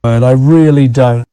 I really don't.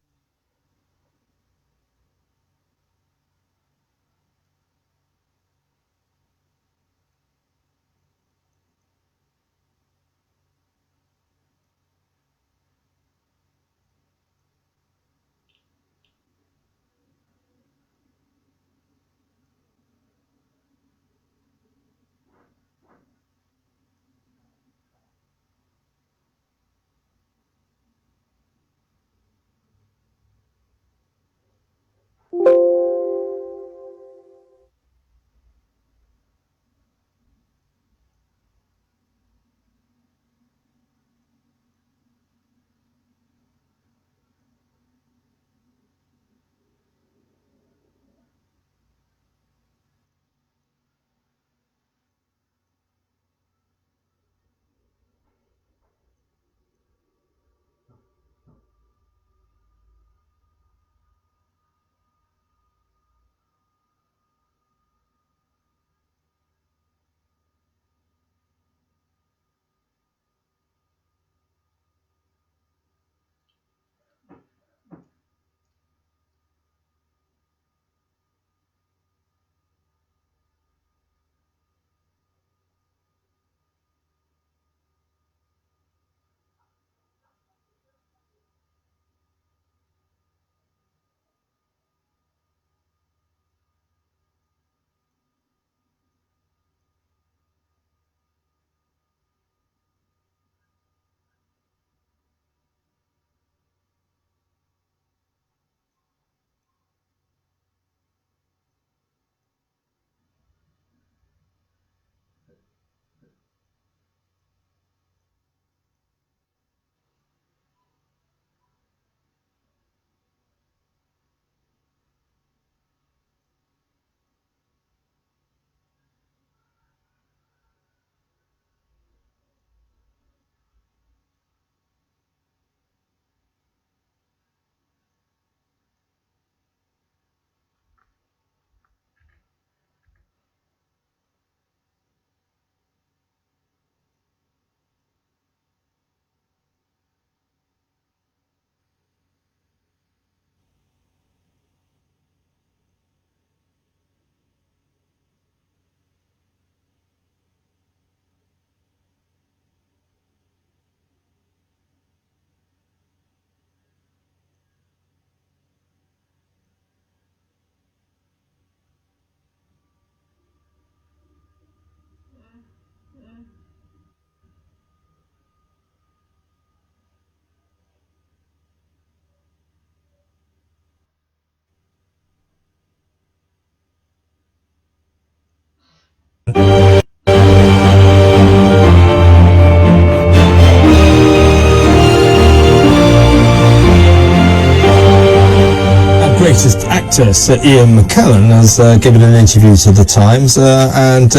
Greatest actor, Sir Ian McKellen, has given an interview to the Times and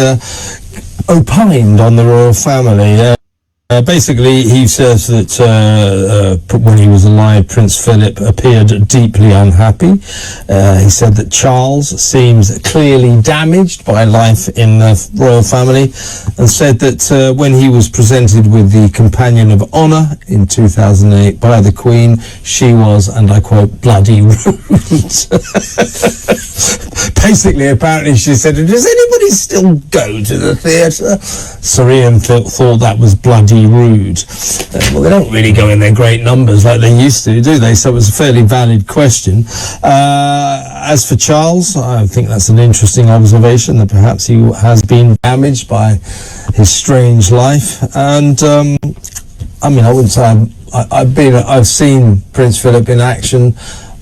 opined on the royal family. Basically, he says that when he was alive, Prince Philip appeared deeply unhappy. He said that Charles seems clearly damaged by life in the royal family, and said that when he was presented with the Companion of Honour in 2008 by the Queen, she was, and I quote, bloody rude. Basically, apparently, she said, does anybody still go to the theatre? Sir Ian thought that was bloody rude. Well, they don't really go in their great numbers like they used to, do they? So it was a fairly valid question. As for Charles, I think that's an interesting observation, that perhaps he has been damaged by his strange life. And I mean, I wouldn't say I've seen Prince Philip in action.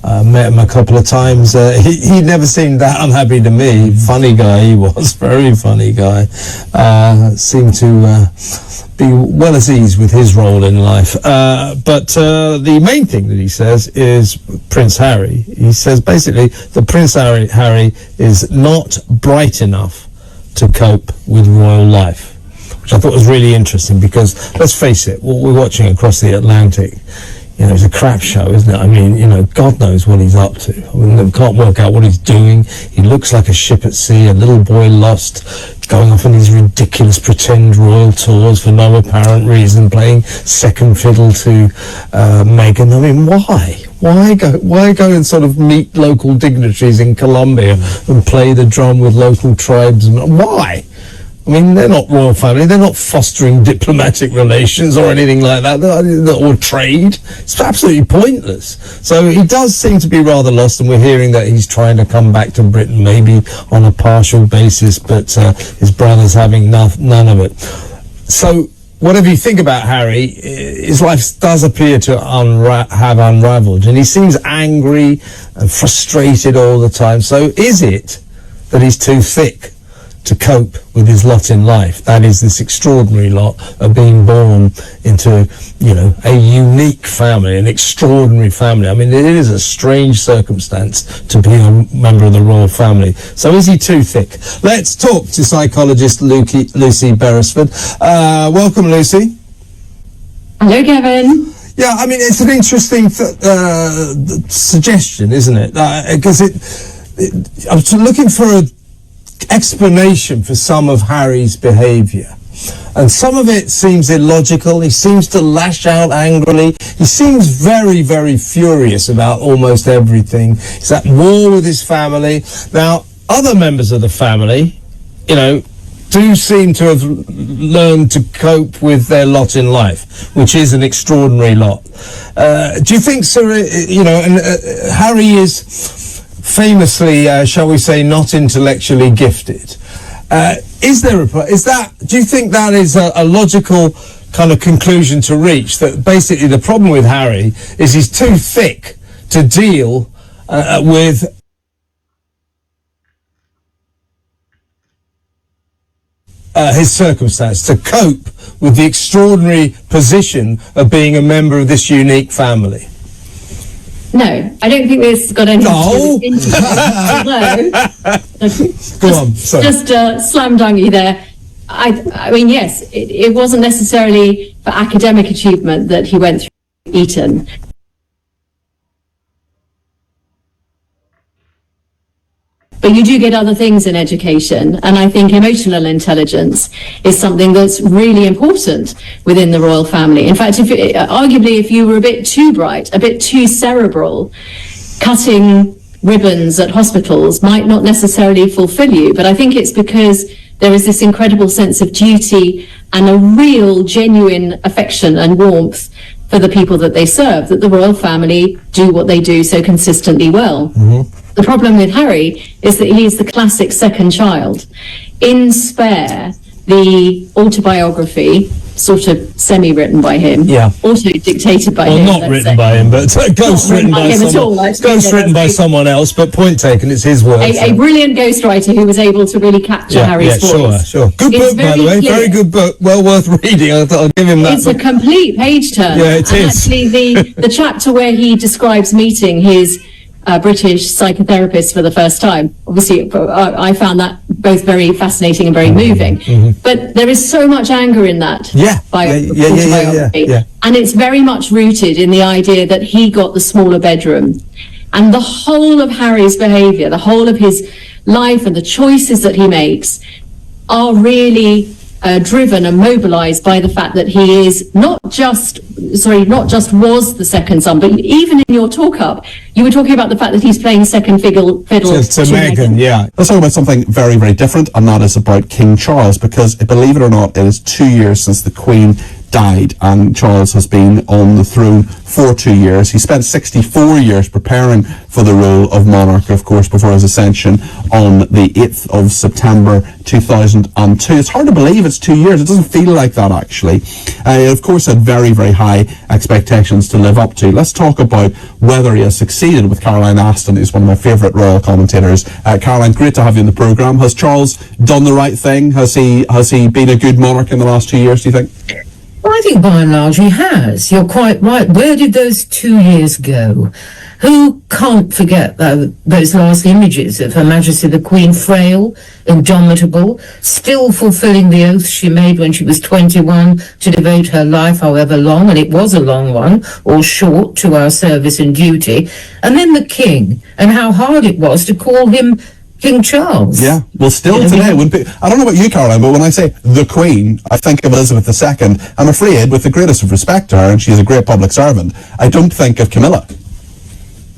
Met him a couple of times. He never seemed that unhappy to me. Funny guy he was, very funny guy. Seemed to be well at ease with his role in life. But the main thing that he says is Prince Harry. He says basically that Prince Harry is not bright enough to cope with royal life, which I thought was really interesting, because let's face it, what we're watching across the Atlantic, You know, it's a crap show, isn't it? I mean, you know, God knows what he's up to. I mean, they can't work out what he's doing. He looks like a ship at sea, a little boy lost, going off on these ridiculous pretend royal tours for no apparent reason, playing second fiddle to Meghan. I mean, why? Why go and sort of meet local dignitaries in Colombia and play the drum with local tribesmen? Why? I mean, they're not royal family. They're not fostering diplomatic relations or anything like that, or trade. It's absolutely pointless. So he does seem to be rather lost, and we're hearing that he's trying to come back to Britain, maybe on a partial basis, but his brother's having none of it. So whatever you think about Harry, his life does appear to have unraveled, and he seems angry and frustrated all the time. So is it that he's too thick to cope with his lot in life? That is, this extraordinary lot of being born into, you know, a unique family, an extraordinary family. I mean, it is a strange circumstance to be a member of the royal family. So is he too thick? Let's talk to psychologist Lucy Beresford. Welcome, Lucy. Hello, Kevin. Yeah, I mean, it's an interesting suggestion, isn't it? Because I was looking for a explanation for some of Harry's behaviour, and some of it seems illogical. He seems to lash out angrily. He seems very, very furious about almost everything. He's at war with his family. Now, other members of the family, you know, do seem to have learned to cope with their lot in life, which is an extraordinary lot. Do you think, sir, you know, and Harry is famously, shall we say, not intellectually gifted. Do you think that is a logical kind of conclusion to reach, that basically the problem with Harry is he's too thick to deal with his circumstance, to cope with the extraordinary position of being a member of this unique family? No, I don't think this got anything to do with intellect, Go on, sorry. Just slam dunk you there. I mean, yes, it wasn't necessarily for academic achievement that he went through Eton. But you do get other things in education, and I think emotional intelligence is something that's really important within the royal family. In fact, arguably, if you were a bit too bright, a bit too cerebral, cutting ribbons at hospitals might not necessarily fulfill you. But I think it's because there is this incredible sense of duty and a real, genuine affection and warmth for the people that they serve, that the royal family do what they do so consistently well. Mm-hmm. The problem with Harry is that he is the classic second child. In Spare, the autobiography, sort of semi-written by him, auto-dictated by him. Well, not written by him, but ghost-written by someone else, but point taken, it's his words. A brilliant ghostwriter who was able to really capture Harry's voice. Sure. Good book, by the way, very good book, well worth reading. I'll give him that. It's a complete page-turner. Yeah, it is. Actually, the chapter where he describes meeting his British psychotherapist for the first time. Obviously, I found that both very fascinating and very moving. Mm-hmm. But there is so much anger in that autobiography. And it's very much rooted in the idea that he got the smaller bedroom. And the whole of Harry's behaviour, the whole of his life and the choices that he makes are really driven and mobilised by the fact that he is not just was the second son, but even in your talk-up, you were talking about the fact that he's playing second fiddle to Meghan. Yeah. Let's talk about something very, very different, and that is about King Charles, because believe it or not, it is 2 years since the Queen died, and Charles has been on the throne for 2 years. He spent 64 years preparing for the role of monarch, of course, before his ascension on the 8th of September 2002. It's hard to believe it's 2 years. It doesn't feel like that, actually. He, of course, had very, very high expectations to live up to. Let's talk about whether he has succeeded with Caroline Aston, who's one of my favourite royal commentators. Caroline, great to have you in the programme. Has Charles done the right thing? Has he been a good monarch in the last 2 years, do you think? Well, I think by and large he has. You're quite right. Where did those 2 years go? Who can't forget those last images of Her Majesty the Queen, frail, indomitable, still fulfilling the oath she made when she was 21 to devote her life, however long, and it was a long one, or short, to our service and duty. And then the King, and how hard it was to call him King Charles. Yeah, well, still today, I don't know about you, Caroline, but when I say the Queen, I think of Elizabeth II. I'm afraid, with the greatest of respect to her, and she's a great public servant, I don't think of Camilla.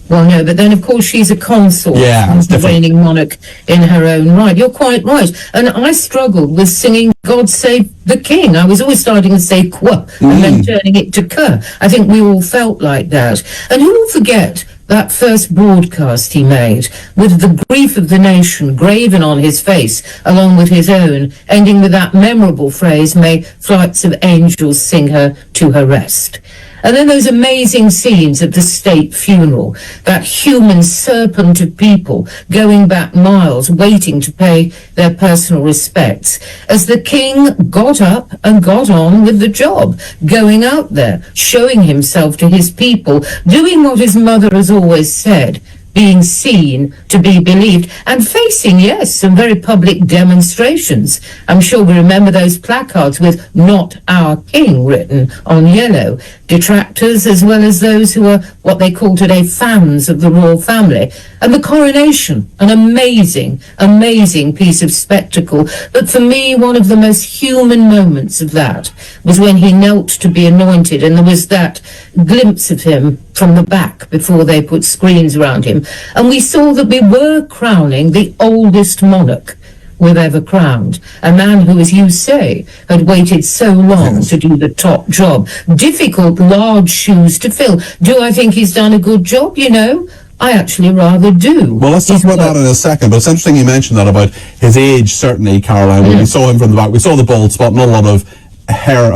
Well, no, but then, of course, she's a consort, the reigning monarch in her own right. You're quite right. And I struggled with singing God Save the King. I was always starting to say qua and then turning it to ka. I think we all felt like that. And who will forget that first broadcast he made, with the grief of the nation graven on his face, along with his own, ending with that memorable phrase, "May flights of angels sing her to her rest." And then those amazing scenes of the state funeral, that human serpent of people going back miles, waiting to pay their personal respects, as the King got up and got on with the job, going out there, showing himself to his people, doing what his mother has always said, being seen to be believed, and facing, yes, some very public demonstrations. I'm sure we remember those placards with "Not Our King" written on yellow. Detractors as well as those who are what they call today fans of the royal family. And the coronation, an amazing, amazing piece of spectacle. But for me, one of the most human moments of that was when he knelt to be anointed, and there was that glimpse of him from the back before they put screens around him. And we saw that we were crowning the oldest monarch we've ever crowned. A man who, as you say, had waited so long to do the top job. Difficult, large shoes to fill. Do I think he's done a good job? You know, I actually rather do. Well, let's talk about that in a second, but it's interesting you mentioned that about his age, certainly, Caroline. When we saw him from the back, we saw the bald spot, not a lot of hair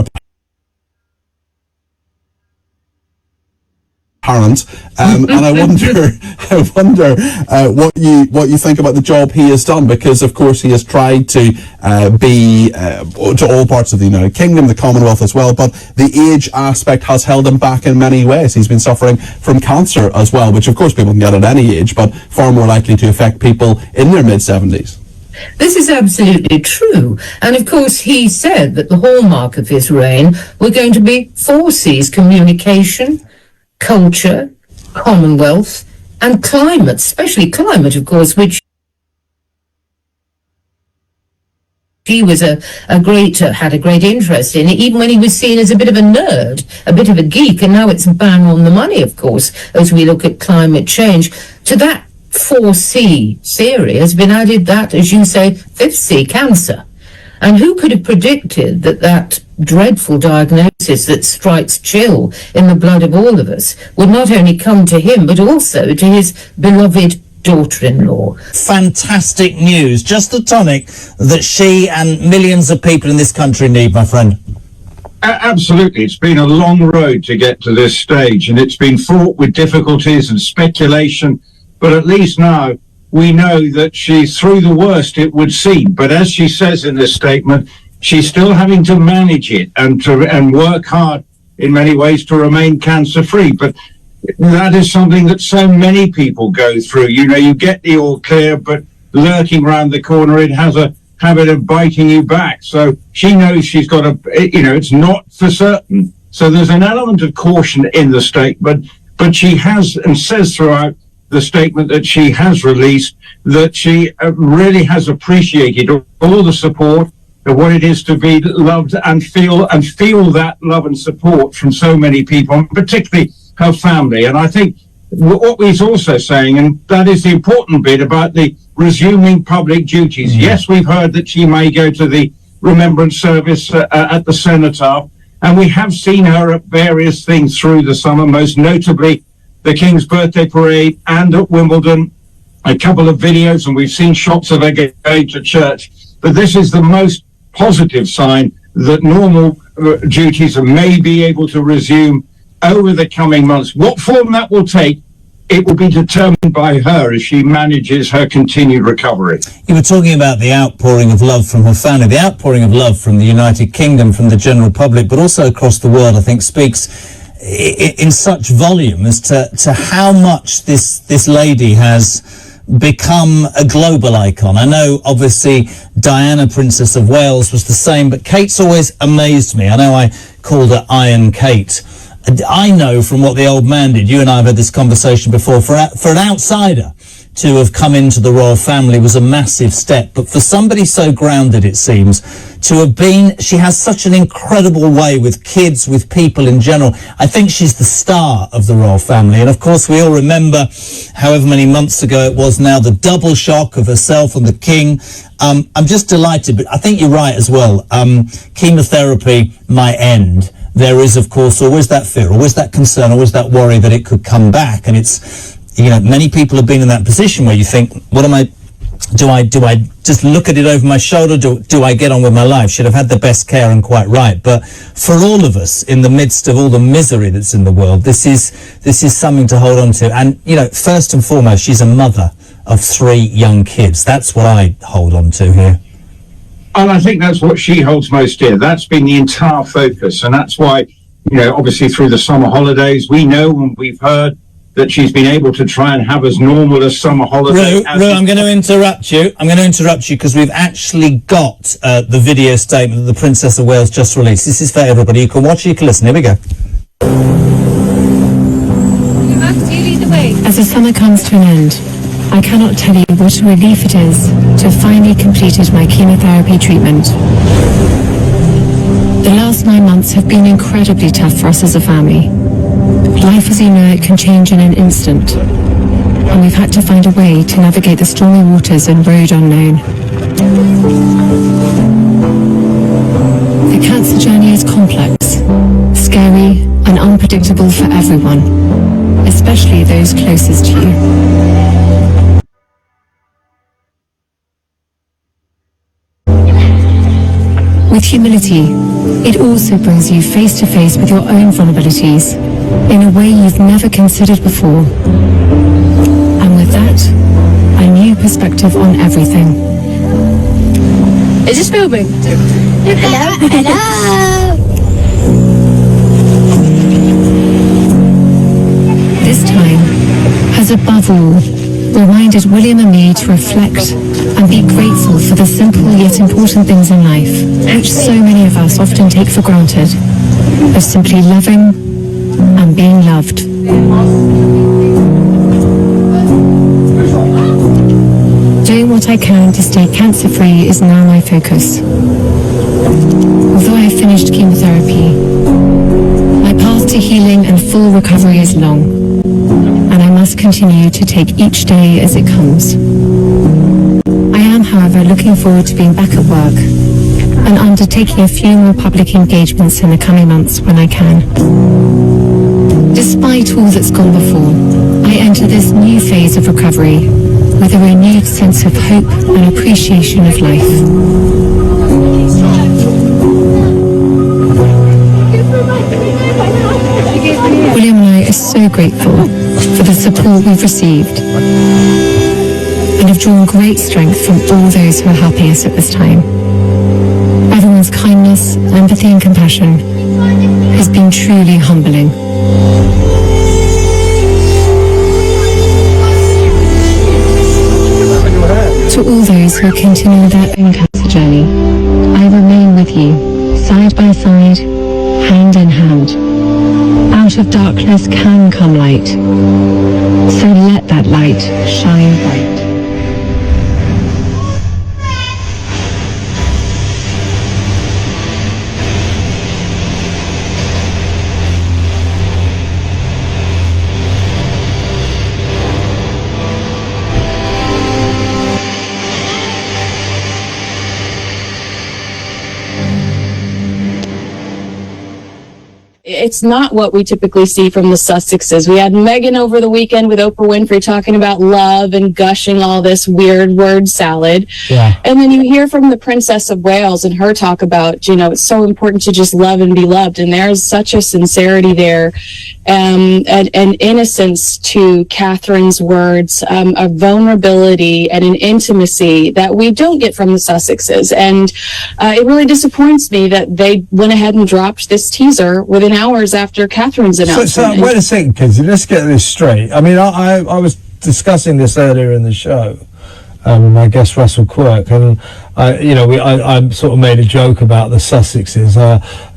apparent, and I wonder what you think about the job he has done, because of course he has tried to be to all parts of the United Kingdom, the Commonwealth as well, but the age aspect has held him back in many ways. He's been suffering from cancer as well, which of course people can get at any age, but far more likely to affect people in their mid-70s. This is absolutely true. And of course, he said that the hallmark of his reign were going to be 4 C's: communication, culture, Commonwealth, and climate, especially climate, of course, which he was had a great interest in, even when he was seen as a bit of a nerd, a bit of a geek, and now it's bang on the money, of course, as we look at climate change. To that 4C theory has been added that, as you say, 5th C, cancer. And who could have predicted that dreadful diagnosis that strikes chill in the blood of all of us would not only come to him, but also to his beloved daughter-in-law. Fantastic news. Just the tonic that she and millions of people in this country need, my friend. Absolutely. It's been a long road to get to this stage, and it's been fraught with difficulties and speculation, but at least now we know that she's through the worst, it would seem. But as she says in this statement, she's still having to manage it and work hard in many ways to remain cancer-free. But that is something that so many people go through. You know, you get the all clear, but lurking around the corner, it has a habit of biting you back. So she knows she's got it's not for certain. So there's an element of caution in the statement, but she has and says throughout the statement that she has released that she really has appreciated all the support of what it is to be loved and feel that love and support from so many people, and particularly her family. And I think what he's also saying, and that is the important bit about the resuming public duties. Yes, we've heard that she may go to the remembrance service at the cenotaph, and we have seen her at various things through the summer, most notably the King's birthday parade and at Wimbledon, a couple of videos, and we've seen shots of her going to church. But this is the most positive sign that normal duties may be able to resume over the coming months. What form that will take, it will be determined by her as she manages her continued recovery. You were talking about the outpouring of love from her family, the outpouring of love from the United Kingdom, from the general public, but also across the world, I think speaks in such volume as to how much this lady has become a global icon. I know, obviously, Diana, Princess of Wales, was the same, but Kate's always amazed me. I know I called her Iron Kate. I know from what the old man did, you and I have had this conversation before, for an outsider to have come into the royal family was a massive step. But for somebody so grounded, it seems, to have been, she has such an incredible way with kids, with people in general. I think she's the star of the royal family. And of course, we all remember, however many months ago it was now, the double shock of herself and the king. I'm just delighted, but I think you're right as well. Chemotherapy might end. There is, of course, always that fear, always that concern, always that worry that it could come back. And it's, many people have been in that position where you think, do I just look at it over my shoulder? Do I get on with my life? Should have had the best care, and quite right. But for all of us, in the midst of all the misery that's in the world, this is something to hold on to. And, first and foremost, she's a mother of 3 young kids. That's what I hold on to here. And I think that's what she holds most dear. That's been the entire focus. And that's why, obviously through the summer holidays, we know and we've heard that she's been able to try and have as normal a summer holiday. Ru, I'm going to interrupt you. Because we've actually got the video statement that the Princess of Wales just released. This is for everybody. You can watch it, you can listen. Here we go. As the summer comes to an end, I cannot tell you what a relief it is to have finally completed my chemotherapy treatment. The last 9 months have been incredibly tough for us as a family. Life as you know it can change in an instant, and we've had to find a way to navigate the stormy waters and road unknown. The cancer journey is complex, scary, and unpredictable for everyone, especially those closest to you. With humility, it also brings you face to face with your own vulnerabilities in a way you've never considered before. And with that, a new perspective on everything. Is this filming? Hello? Hello? This time has above all reminded William and me to reflect and be grateful for the simple yet important things in life, which so many of us often take for granted, of simply loving and being loved. Doing what I can to stay cancer-free is now my focus. Although I have finished chemotherapy, my path to healing and full recovery is long, and I must continue to take each day as it comes. I am, however, looking forward to being back at work and undertaking a few more public engagements in the coming months when I can. Despite all that's gone before, I enter this new phase of recovery with a renewed sense of hope and appreciation of life. William and I are so grateful for the support we've received and have drawn great strength from all those who are helping us at this time. Everyone's kindness, empathy and compassion has been truly humbling. To all those who are continuing their own cancer journey, I remain with you, side by side, hand in hand. Out of darkness can come light, so let that light shine bright. It's not what we typically see from the Sussexes. We had Meghan over the weekend with Oprah Winfrey talking about love and gushing all this weird word salad. Yeah. And then you hear from the Princess of Wales and her talk about, it's so important to just love and be loved. And there's such a sincerity there and innocence to Catherine's words, a vulnerability and an intimacy that we don't get from the Sussexes. And it really disappoints me that they went ahead and dropped this teaser within hours hours after Catherine's announcement. So wait a second, Kinsey, let's get this straight. I mean, I was discussing this earlier in the show with my guest Russell Quirk, and I sort of made a joke about the Sussexes.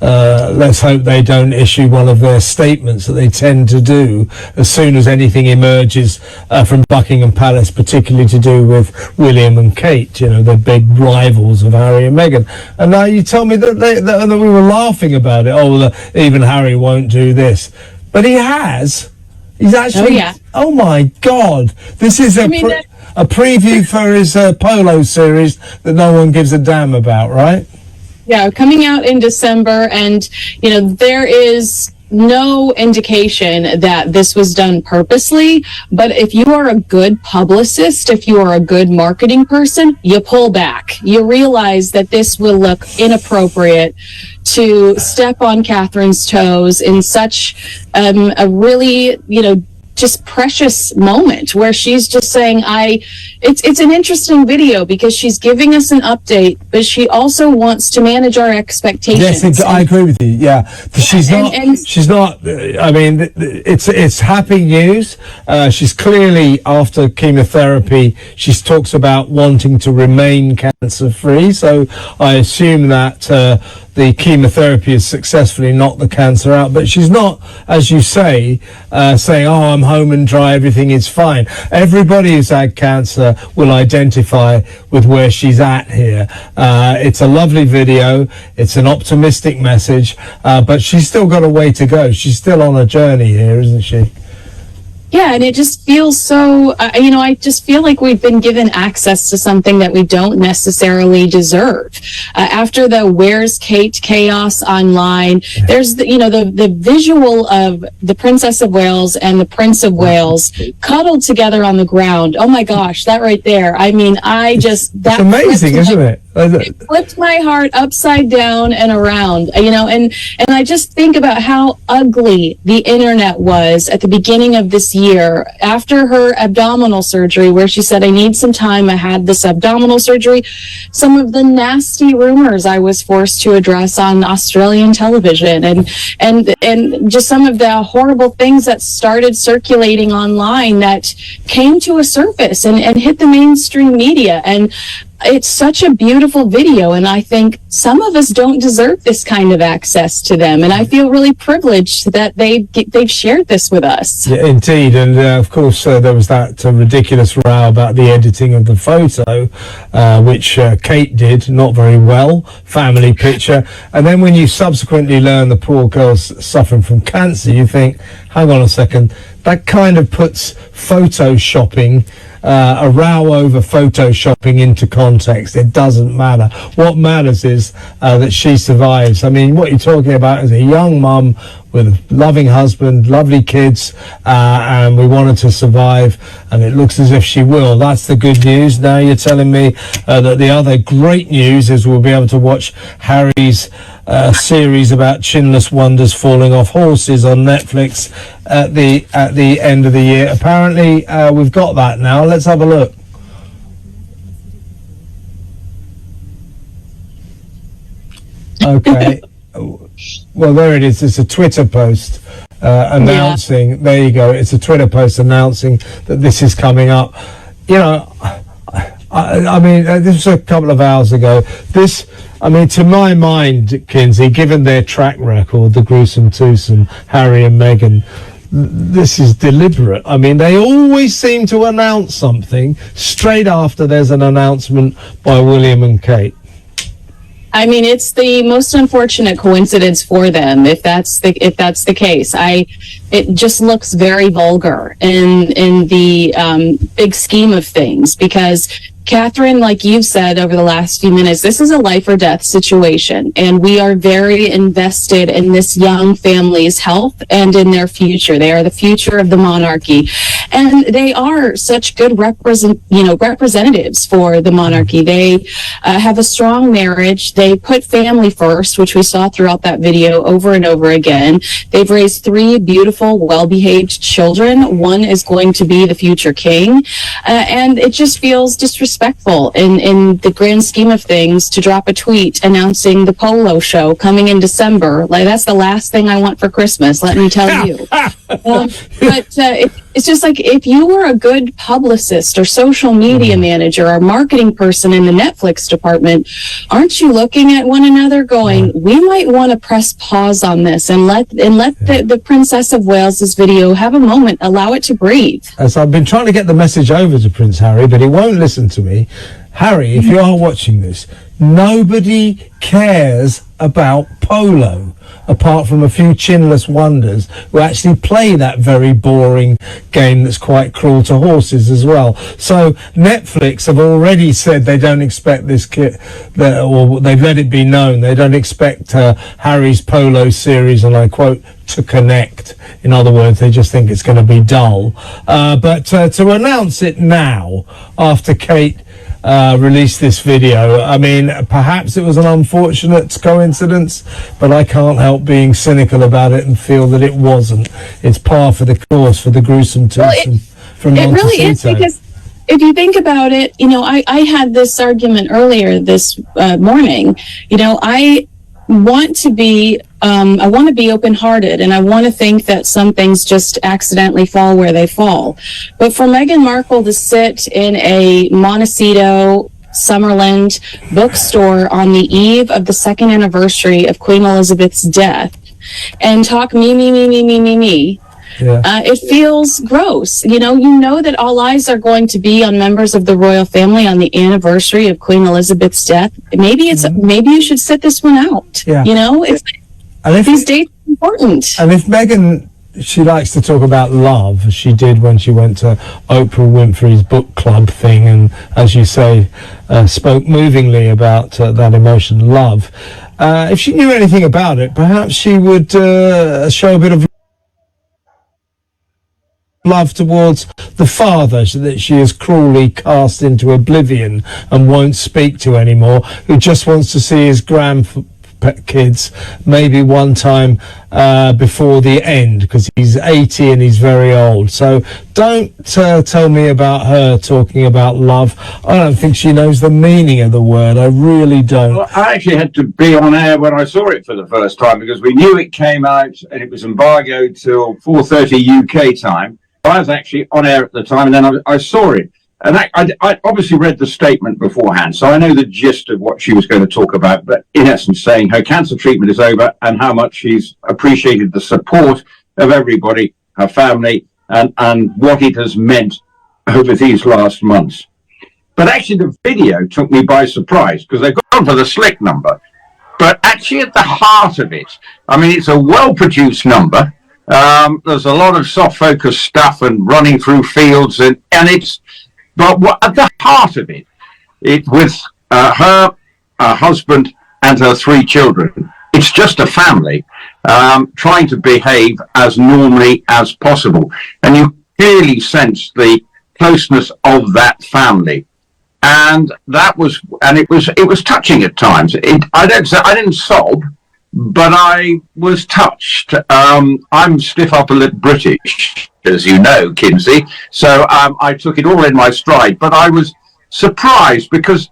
Let's hope they don't issue one of their statements that they tend to do as soon as anything emerges from Buckingham Palace, particularly to do with William and Kate, the big rivals of Harry and Meghan. And now you tell me that we were laughing about it. Even Harry won't do this, but he has. He's actually. Oh, yeah. Oh my God! This is a preview for his Polo series that no one gives a damn about, right? Yeah, coming out in December, and there is no indication that this was done purposely, but if you are a good publicist, if you are a good marketing person, you pull back. You realize that this will look inappropriate to step on Catherine's toes in such a really, just precious moment where she's just saying, it's an interesting video because she's giving us an update, but she also wants to manage our expectations. Yes, I agree with you. Yeah, she's not. I mean, it's happy news. She's clearly, after chemotherapy, she talks about wanting to remain cancer-free. So I assume that the chemotherapy has successfully knocked the cancer out, but she's not, as you say, saying, "Oh, I'm home and dry, everything is fine." Everybody who's had cancer will identify with where she's at here. It's a lovely video. It's an optimistic message, but she's still got a way to go. She's still on a journey here, isn't she? Yeah, and it just feels so, I just feel like we've been given access to something that we don't necessarily deserve. After the Where's Kate chaos online, there's the visual of the Princess of Wales and the Prince of Wales cuddled together on the ground. Oh my gosh, that right there. I mean, it's amazing, isn't it? It flipped my heart upside down and around, and I just think about how ugly the internet was at the beginning of this year after her abdominal surgery, where she said, "I need some time. I had this abdominal surgery." Some of the nasty rumors I was forced to address on Australian television, and just some of the horrible things that started circulating online that came to a surface and hit the mainstream media. And it's such a beautiful video, and I think some of us don't deserve this kind of access to them, and I feel really privileged that they've shared this with us. Yeah, indeed, and of course there was that ridiculous row about the editing of the photo, which Kate did not very well, family picture, and then when you subsequently learn the poor girl's suffering from cancer, you think, hang on a second, that kind of puts photoshopping, a row over photoshopping into context. It doesn't matter. What matters is that she survives. I mean, what you're talking about is a young mum with a loving husband, lovely kids, and we want her to survive, and it looks as if she will. That's the good news. Now you're telling me that the other great news is we'll be able to watch Harry's series about chinless wonders falling off horses on Netflix at the end of the year. Apparently, we've got that now. Let's have a look. Okay. Well, there it is. It's a Twitter post announcing. Yeah. There you go. It's a Twitter post announcing that this is coming up. I mean, this was a couple of hours ago. To my mind, Kinsey, given their track record, the gruesome twosome, Harry and Meghan, this is deliberate. I mean, they always seem to announce something straight after there's an announcement by William and Kate. I mean, it's the most unfortunate coincidence for them, if that's the case. It just looks very vulgar in the big scheme of things, because Catherine, like you've said over the last few minutes, this is a life or death situation, and we are very invested in this young family's health and in their future. They are the future of the monarchy, and they are such good representatives for the monarchy. They have a strong marriage. They put family first, which we saw throughout that video over and over again. They've raised 3 beautiful, well-behaved children. One is going to be the future king, and it just feels disrespectful disrespectful in the grand scheme of things to drop a tweet announcing the Polo show coming in December. Like, that's the last thing I want for Christmas, let me tell you. It's just like, if you were a good publicist or social media manager or marketing person in the Netflix department, aren't you looking at one another going, we might want to press pause on this and let the Princess of Wales's video have a moment, allow it to breathe. As I've been trying to get the message over to Prince Harry, but he won't listen to me. Harry, if you are watching this, nobody cares about polo, apart from a few chinless wonders who actually play that very boring game that's quite cruel to horses as well. So Netflix have already said they don't expect this kid, or they've let it be known, they don't expect Harry's polo series, and I quote, to connect. In other words, they just think it's going to be dull. But to announce it now, after Kate released this video, I mean, perhaps it was an unfortunate coincidence, but I can't help being cynical about it and feel that it wasn't. It's par for the course for the gruesome twosome from It really Montecito. is, because if you think about it, you know, I had this argument earlier this morning. You know, I want to be open-hearted, and I want to think that some things just accidentally fall where they fall. But for Meghan Markle to sit in a Montecito, Summerland bookstore on the eve of the second anniversary of Queen Elizabeth's death and talk me, it feels gross. You know that all eyes are going to be on members of the royal family on the anniversary of Queen Elizabeth's death. Maybe you should sit this one out. Yeah. You know, these dates are important. And if Meghan, she likes to talk about love, as she did when she went to Oprah Winfrey's book club thing, and as you say, spoke movingly about that emotion, love. If she knew anything about it, perhaps she would show a bit of love towards the father that she has cruelly cast into oblivion and won't speak to anymore, who just wants to see his grandkids maybe one time before the end, because he's 80 and he's very old. So don't tell me about her talking about love. I don't think she knows the meaning of the word. I really don't. Well, I actually had to be on air when I saw it for the first time, because we knew it came out and it was embargoed till 4:30 UK time. I was actually on air at the time, and then I saw it. And I obviously read the statement beforehand, so I know the gist of what she was going to talk about, but in essence saying her cancer treatment is over and how much she's appreciated the support of everybody, her family, and what it has meant over these last months. But actually the video took me by surprise, because they've gone for the slick number. But actually at the heart of it, I mean, it's a well-produced number. There's a lot of soft focus stuff and running through fields, but at the heart of it, with her husband and her 3 children, it's just a family trying to behave as normally as possible, and you clearly sense the closeness of that family, and it was touching at times. I didn't sob, but I was touched. I'm stiff upper lip British, as you know, Kinsey, so I took it all in my stride. But I was surprised, because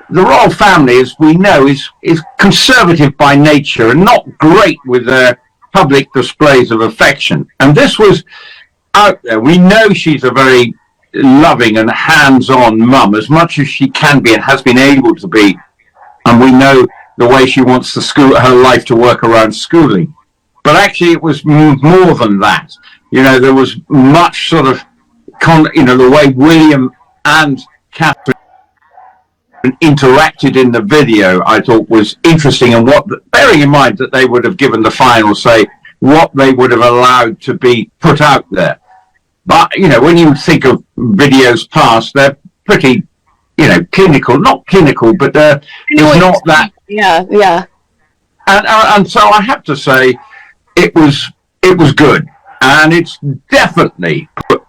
the royal family, as we know, is conservative by nature and not great with their public displays of affection. And this was out there. We know she's a very loving and hands-on mum, as much as she can be and has been able to be. And we know the way she wants her life to work around schooling. But actually it was more than that. You know, there was much sort of, the way William and Catherine interacted in the video, I thought was interesting, and bearing in mind that they would have given the final say, what they would have allowed to be put out there. But, when you think of videos past, they're pretty, clinical, not clinical, but it's not that. Yeah. And so I have to say, it was good, and it's definitely put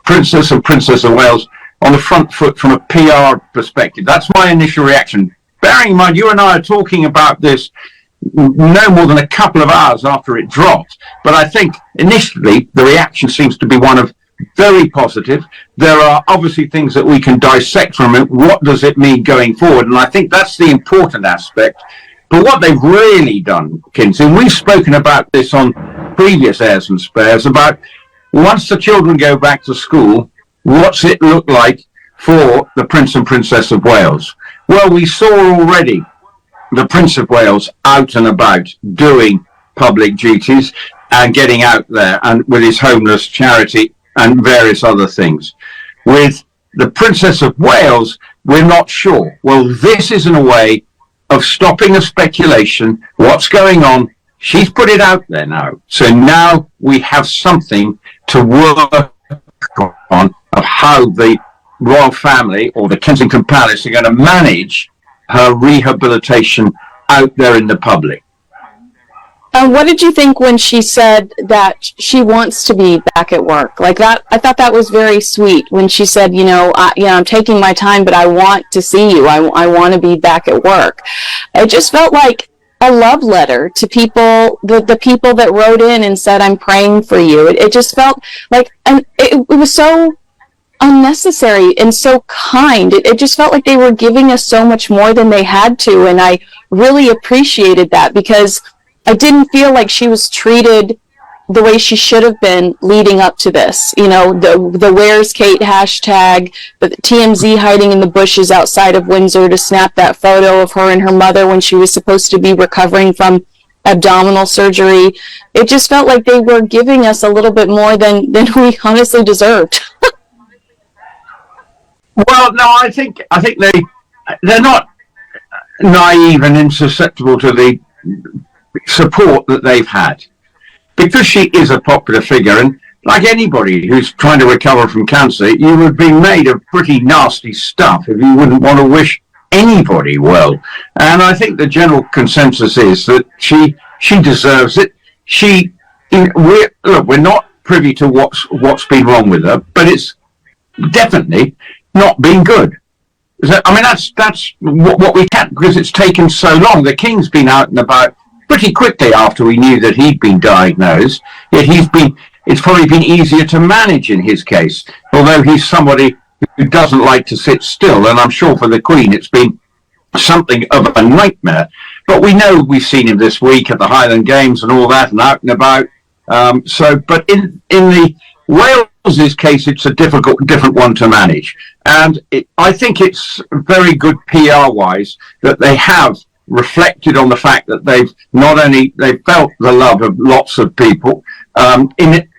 Princess of Wales on the front foot from a PR perspective. That's my initial reaction. Bearing in mind, you and I are talking about this no more than a couple of hours after it dropped, but I think initially the reaction seems to be one of very positive. There are obviously things that we can dissect from it. What does it mean going forward? And I think that's the important aspect. But what they've really done, Kinsey, and we've spoken about this on previous Airs and Spares, about once the children go back to school, what's it look like for the Prince and Princess of Wales? Well, we saw already the Prince of Wales out and about doing public duties and getting out there and with his homeless charity and various other things. With the Princess of Wales, we're not sure. Well, this isn't a way of stopping the speculation. What's going on? She's put it out there now. So now we have something to work on of how the royal family or the Kensington Palace are going to manage her rehabilitation out there in the public. What did you think when she said that she wants to be back at work? Like that, I thought that was very sweet when she said, I'm taking my time, but I want to see you. I want to be back at work. It just felt like a love letter to people, the people that wrote in and said, I'm praying for you. It just felt like, and it was so unnecessary and so kind. It just felt like they were giving us so much more than they had to. And I really appreciated that because I didn't feel like she was treated the way she should have been leading up to this. The Where's Kate hashtag, the TMZ hiding in the bushes outside of Windsor to snap that photo of her and her mother when she was supposed to be recovering from abdominal surgery. It just felt like they were giving us a little bit more than we honestly deserved. Well, no, I think they're not naive and insusceptible to the support that they've had, because she is a popular figure, and like anybody who's trying to recover from cancer, you would be made of pretty nasty stuff if you wouldn't want to wish anybody well. And I think the general consensus is that she deserves it. We're not privy to what's been wrong with her, but it's definitely not been good. I mean, that's what we can, because it's taken so long. The King's been out and about pretty quickly after we knew that he'd been diagnosed. Yet it's probably been easier to manage in his case, although he's somebody who doesn't like to sit still. And I'm sure for the Queen, it's been something of a nightmare. But we know we've seen him this week at the Highland Games and all that, and out and about. But in the Wales's case, it's a different one to manage. And I think it's very good PR-wise that they have reflected on the fact that they've felt the love of lots of people,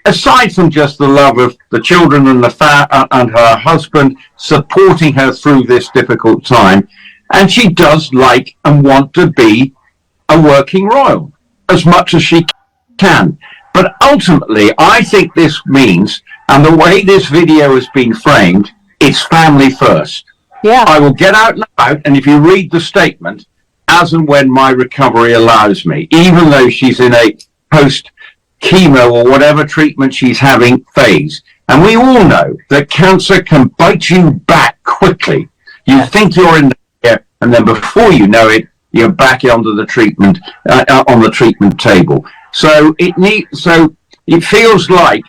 aside from just the love of the children and and her husband supporting her through this difficult time. And she does like and want to be a working royal as much as she can. But ultimately, I think this means, and the way this video has been framed, it's family first. Yeah. I will get out and about, and if you read the statement, as and when my recovery allows me, even though she's in a post-chemo or whatever treatment she's having phase. And we all know that cancer can bite you back quickly. You think you're in there, and then before you know it, you're back onto the treatment, on the treatment table. So it feels like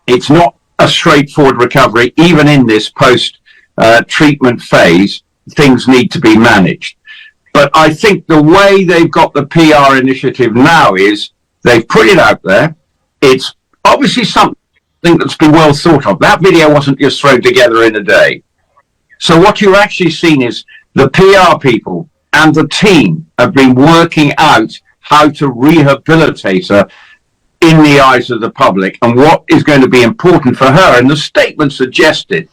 it's not a straightforward recovery. Even in this post-treatment phase, things need to be managed. But I think the way they've got the PR initiative now is they've put it out there. It's obviously something that's been well thought of. That video wasn't just thrown together in a day. So what you're actually seeing is the PR people and the team have been working out how to rehabilitate her in the eyes of the public and what is going to be important for her. And the statement suggested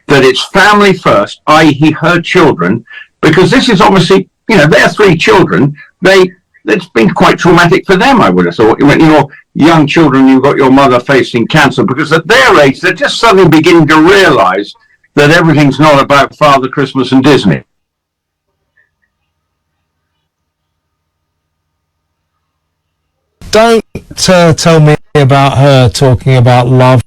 that it's family first, i.e. her children, because this is obviously, their three children, it's been quite traumatic for them, I would have thought. When you're young children, you've got your mother facing cancer, because at their age, they're just suddenly beginning to realise that everything's not about Father Christmas and Disney. Don't tell me about her talking about love.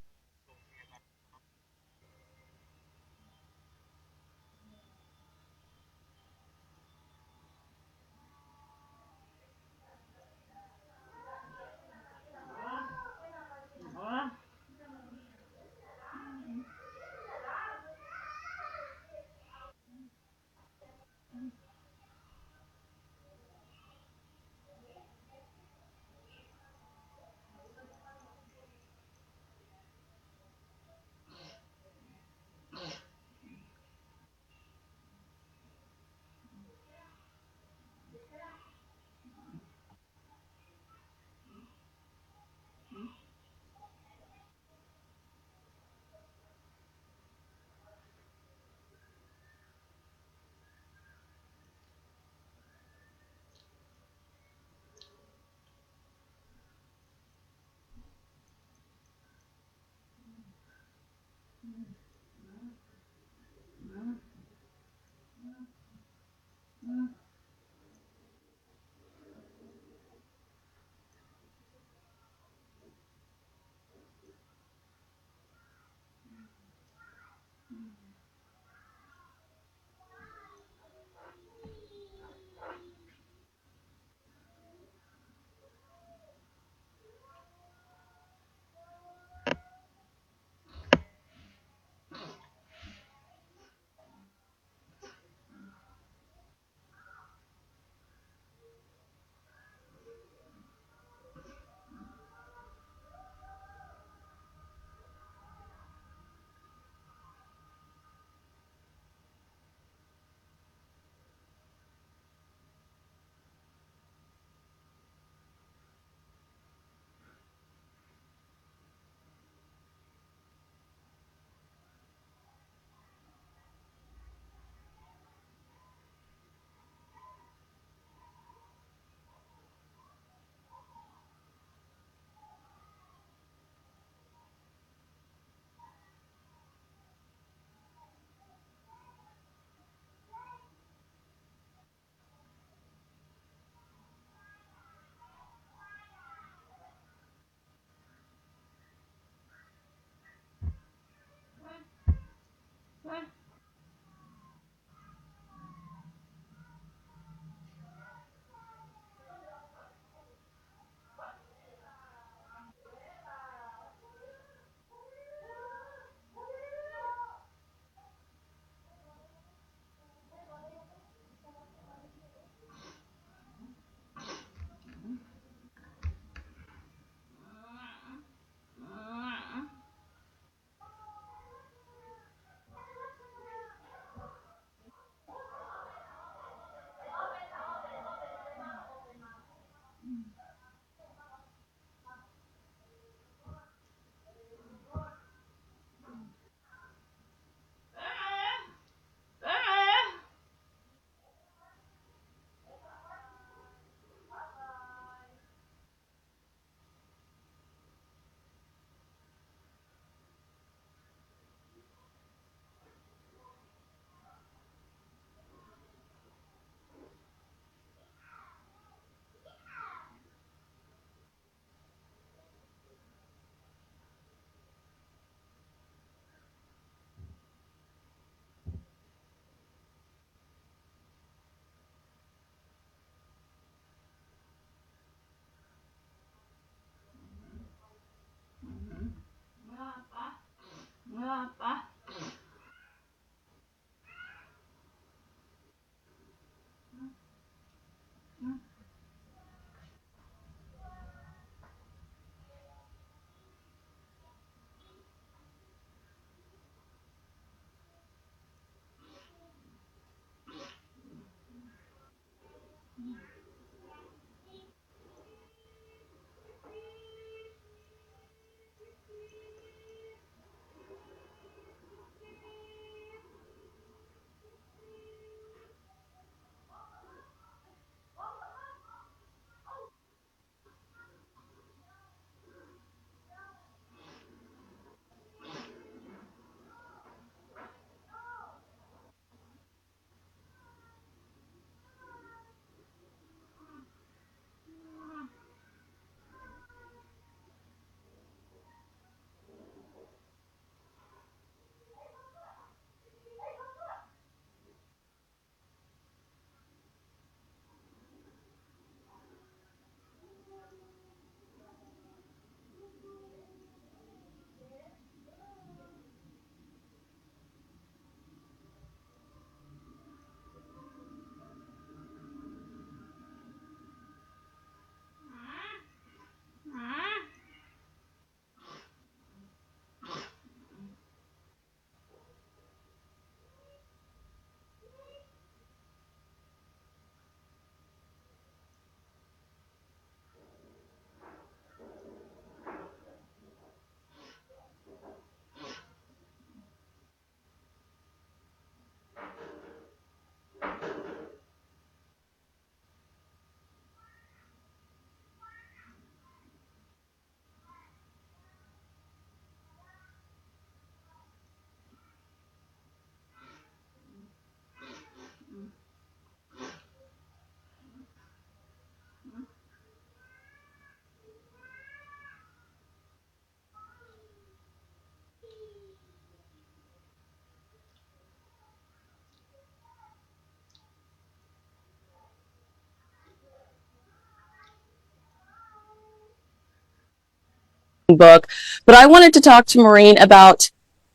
book. But I wanted to talk to Maureen about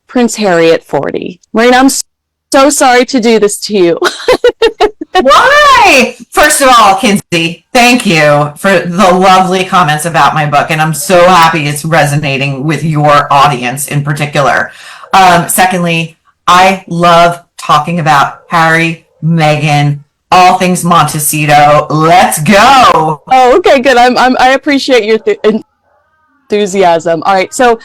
Prince Harry at 40. Maureen, I'm so sorry to do this to you. Why? First of all, Kinsey, thank you for the lovely comments about my book, and I'm so happy it's resonating with your audience in particular. Secondly, I love talking about Harry, Meghan, all things Montecito. Let's go. Oh, okay, good. I appreciate your enthusiasm. All right, so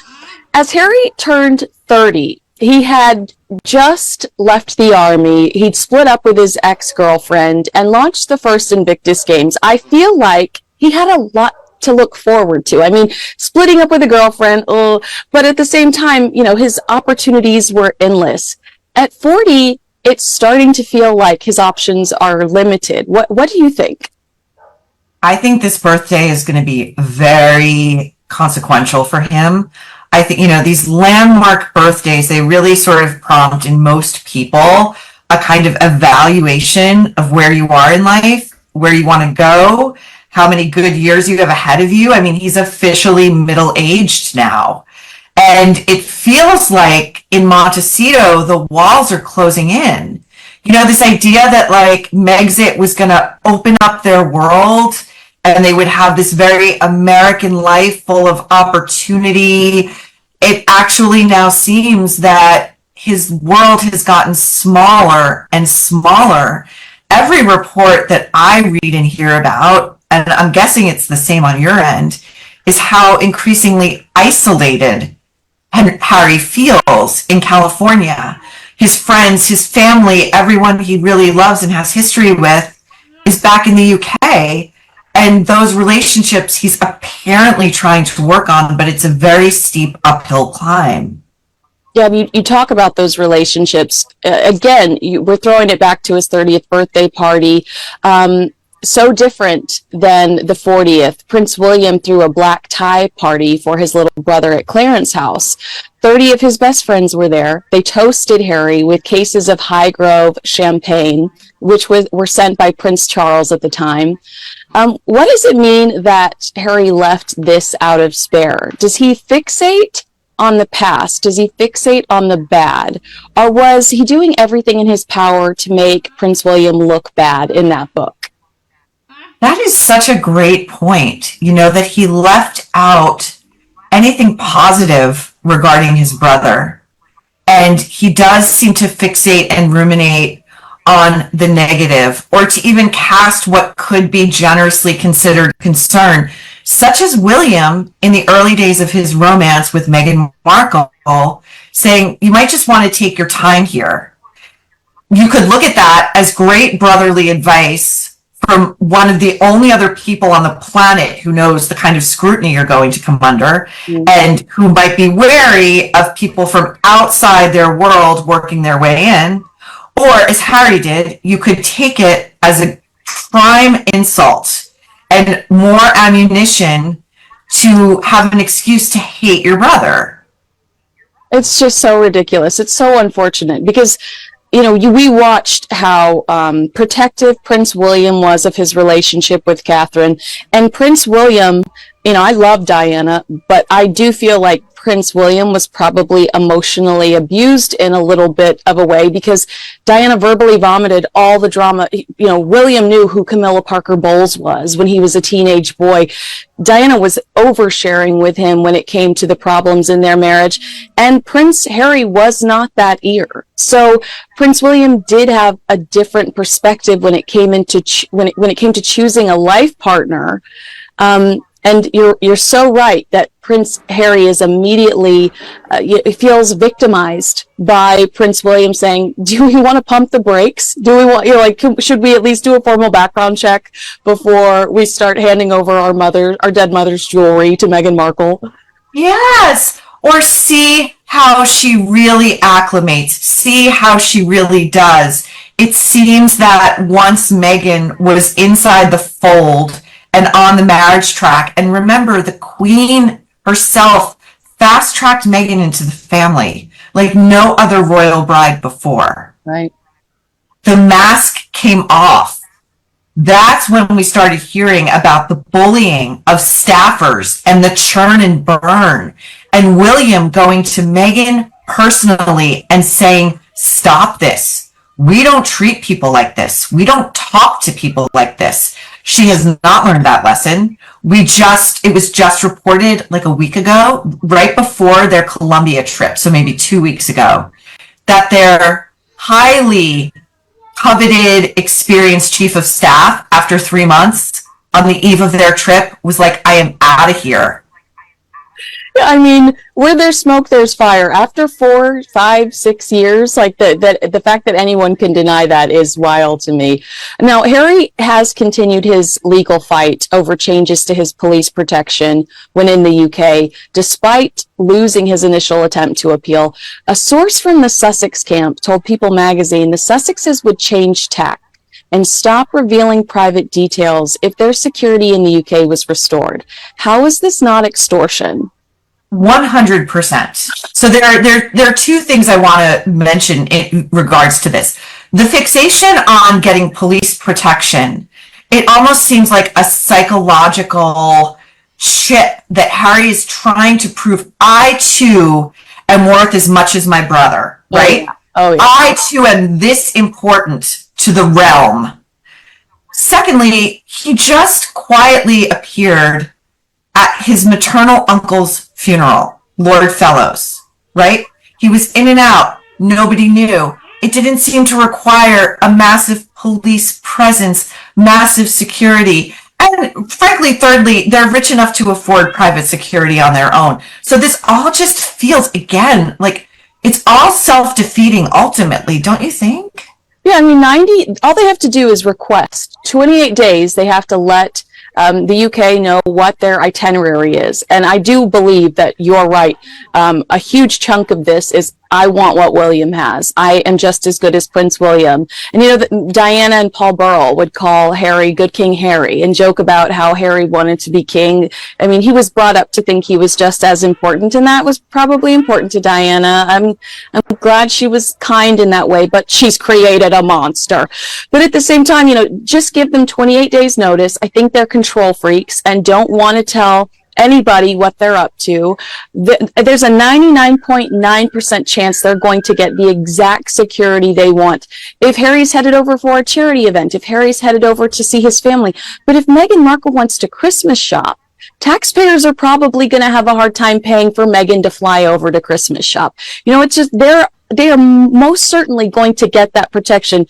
as Harry turned 30, he had just left the army. He'd split up with his ex-girlfriend and launched the first Invictus Games. I feel like he had a lot to look forward to. I mean, splitting up with a girlfriend, but at the same time, you know, his opportunities were endless. At 40, it's starting to feel like his options are limited. What do you think? I think this birthday is going to be very consequential for him. I think, you know, these landmark birthdays, they really sort of prompt in most people a kind of evaluation of where you are in life, where you want to go, how many good years you have ahead of you. I mean, he's officially middle-aged now. And it feels like in Montecito, the walls are closing in. You know, this idea that like Megxit was going to open up their world and they would have this very American life full of opportunity. It actually now seems that his world has gotten smaller and smaller. Every report that I read and hear about, and I'm guessing it's the same on your end, is how increasingly isolated Harry feels in California. His friends, his family, everyone he really loves and has history with is back in the UK. And those relationships he's apparently trying to work on, but it's a very steep uphill climb. Yeah, you talk about those relationships. Again, we're throwing it back to his 30th birthday party. So different than the 40th. Prince William threw a black tie party for his little brother at Clarence House. 30 of his best friends were there. They toasted Harry with cases of Highgrove champagne, which were sent by Prince Charles at the time. What does it mean that Harry left this out of spare? Does he fixate on the past? Does he fixate on the bad? Or was he doing everything in his power to make Prince William look bad in that book? That is such a great point, you know, that he left out anything positive regarding his brother. And he does seem to fixate and ruminate on the negative, or to even cast what could be generously considered concern, such as William in the early days of his romance with Meghan Markle, saying, you might just want to take your time here. You could look at that as great brotherly advice from one of the only other people on the planet who knows the kind of scrutiny you're going to come under, and who might be wary of people from outside their world working their way in. Or, as Harry did, you could take it as a prime insult and more ammunition to have an excuse to hate your brother. It's just so ridiculous. It's so unfortunate because, you know, we watched how protective Prince William was of his relationship with Catherine. And Prince William, you know, I love Diana, but I do feel like Prince William was probably emotionally abused in a little bit of a way because Diana verbally vomited all the drama. You know, William knew who Camilla Parker Bowles was when he was a teenage boy. Diana was oversharing with him when it came to the problems in their marriage. And Prince Harry was not that ear. So Prince William did have a different perspective when it came into when it came to choosing a life partner. And you're so right that Prince Harry is immediately feels victimized by Prince William saying, "Do we want to pump the brakes? Do we want? You're like, should we at least do a formal background check before we start handing over our dead mother's jewelry to Meghan Markle?" Yes, or see how she really acclimates. See how she really does. It seems that once Meghan was inside the fold and on the marriage track, and remember, the Queen herself fast-tracked Meghan into the family like no other royal bride before. Right. The mask came off that's when we started hearing about the bullying of staffers and the churn and burn, and William going to Meghan personally and saying, stop this. We don't treat people like this. We don't talk to people like this. She has not learned that lesson. It was just reported like a week ago, right before their Colombia trip, so maybe 2 weeks ago, that their highly coveted, experienced chief of staff, after 3 months on the eve of their trip, was like, I am out of here. I mean, where there's smoke, there's fire. After 4, 5, 6 years, like the fact that anyone can deny that is wild to me. Now, Harry has continued his legal fight over changes to his police protection when in the UK, despite losing his initial attempt to appeal. A source from the Sessex camp told People magazine the Sussexes would change tack and stop revealing private details if their security in the UK was restored. How is this not extortion? 100%. So there are two things I want to mention in regards to this. The fixation on getting police protection, it almost seems like a psychological chip that Harry is trying to prove, I too am worth as much as my brother, right? Oh, yeah. I too am this important to the realm. Secondly, he just quietly appeared at his maternal uncle's funeral, Lord Fellows, right? He was in and out. Nobody knew. It didn't seem to require a massive police presence, massive security. And frankly, thirdly, they're rich enough to afford private security on their own. So this all just feels, again, like it's all self-defeating ultimately, don't you think? Yeah, I mean, all they have to do is request. 28 days, they have to let the UK know what their itinerary is. And I do believe that you're right. A huge chunk of this is, I want what William has. I am just as good as Prince William. And you know that Diana and Paul Burrell would call Harry Good King Harry and joke about how Harry wanted to be king. I mean, he was brought up to think he was just as important, and that was probably important to Diana. I'm glad she was kind in that way, but she's created a monster. But at the same time, you know, just give them 28 days notice. I think they're control freaks and don't want to tell anybody what they're up to. There's a 99.9% chance they're going to get the exact security they want. If Harry's headed over for a charity event, if Harry's headed over to see his family, but if Meghan Markle wants to Christmas shop, taxpayers are probably going to have a hard time paying for Meghan to fly over to Christmas shop. You know, it's just, they are most certainly going to get that protection.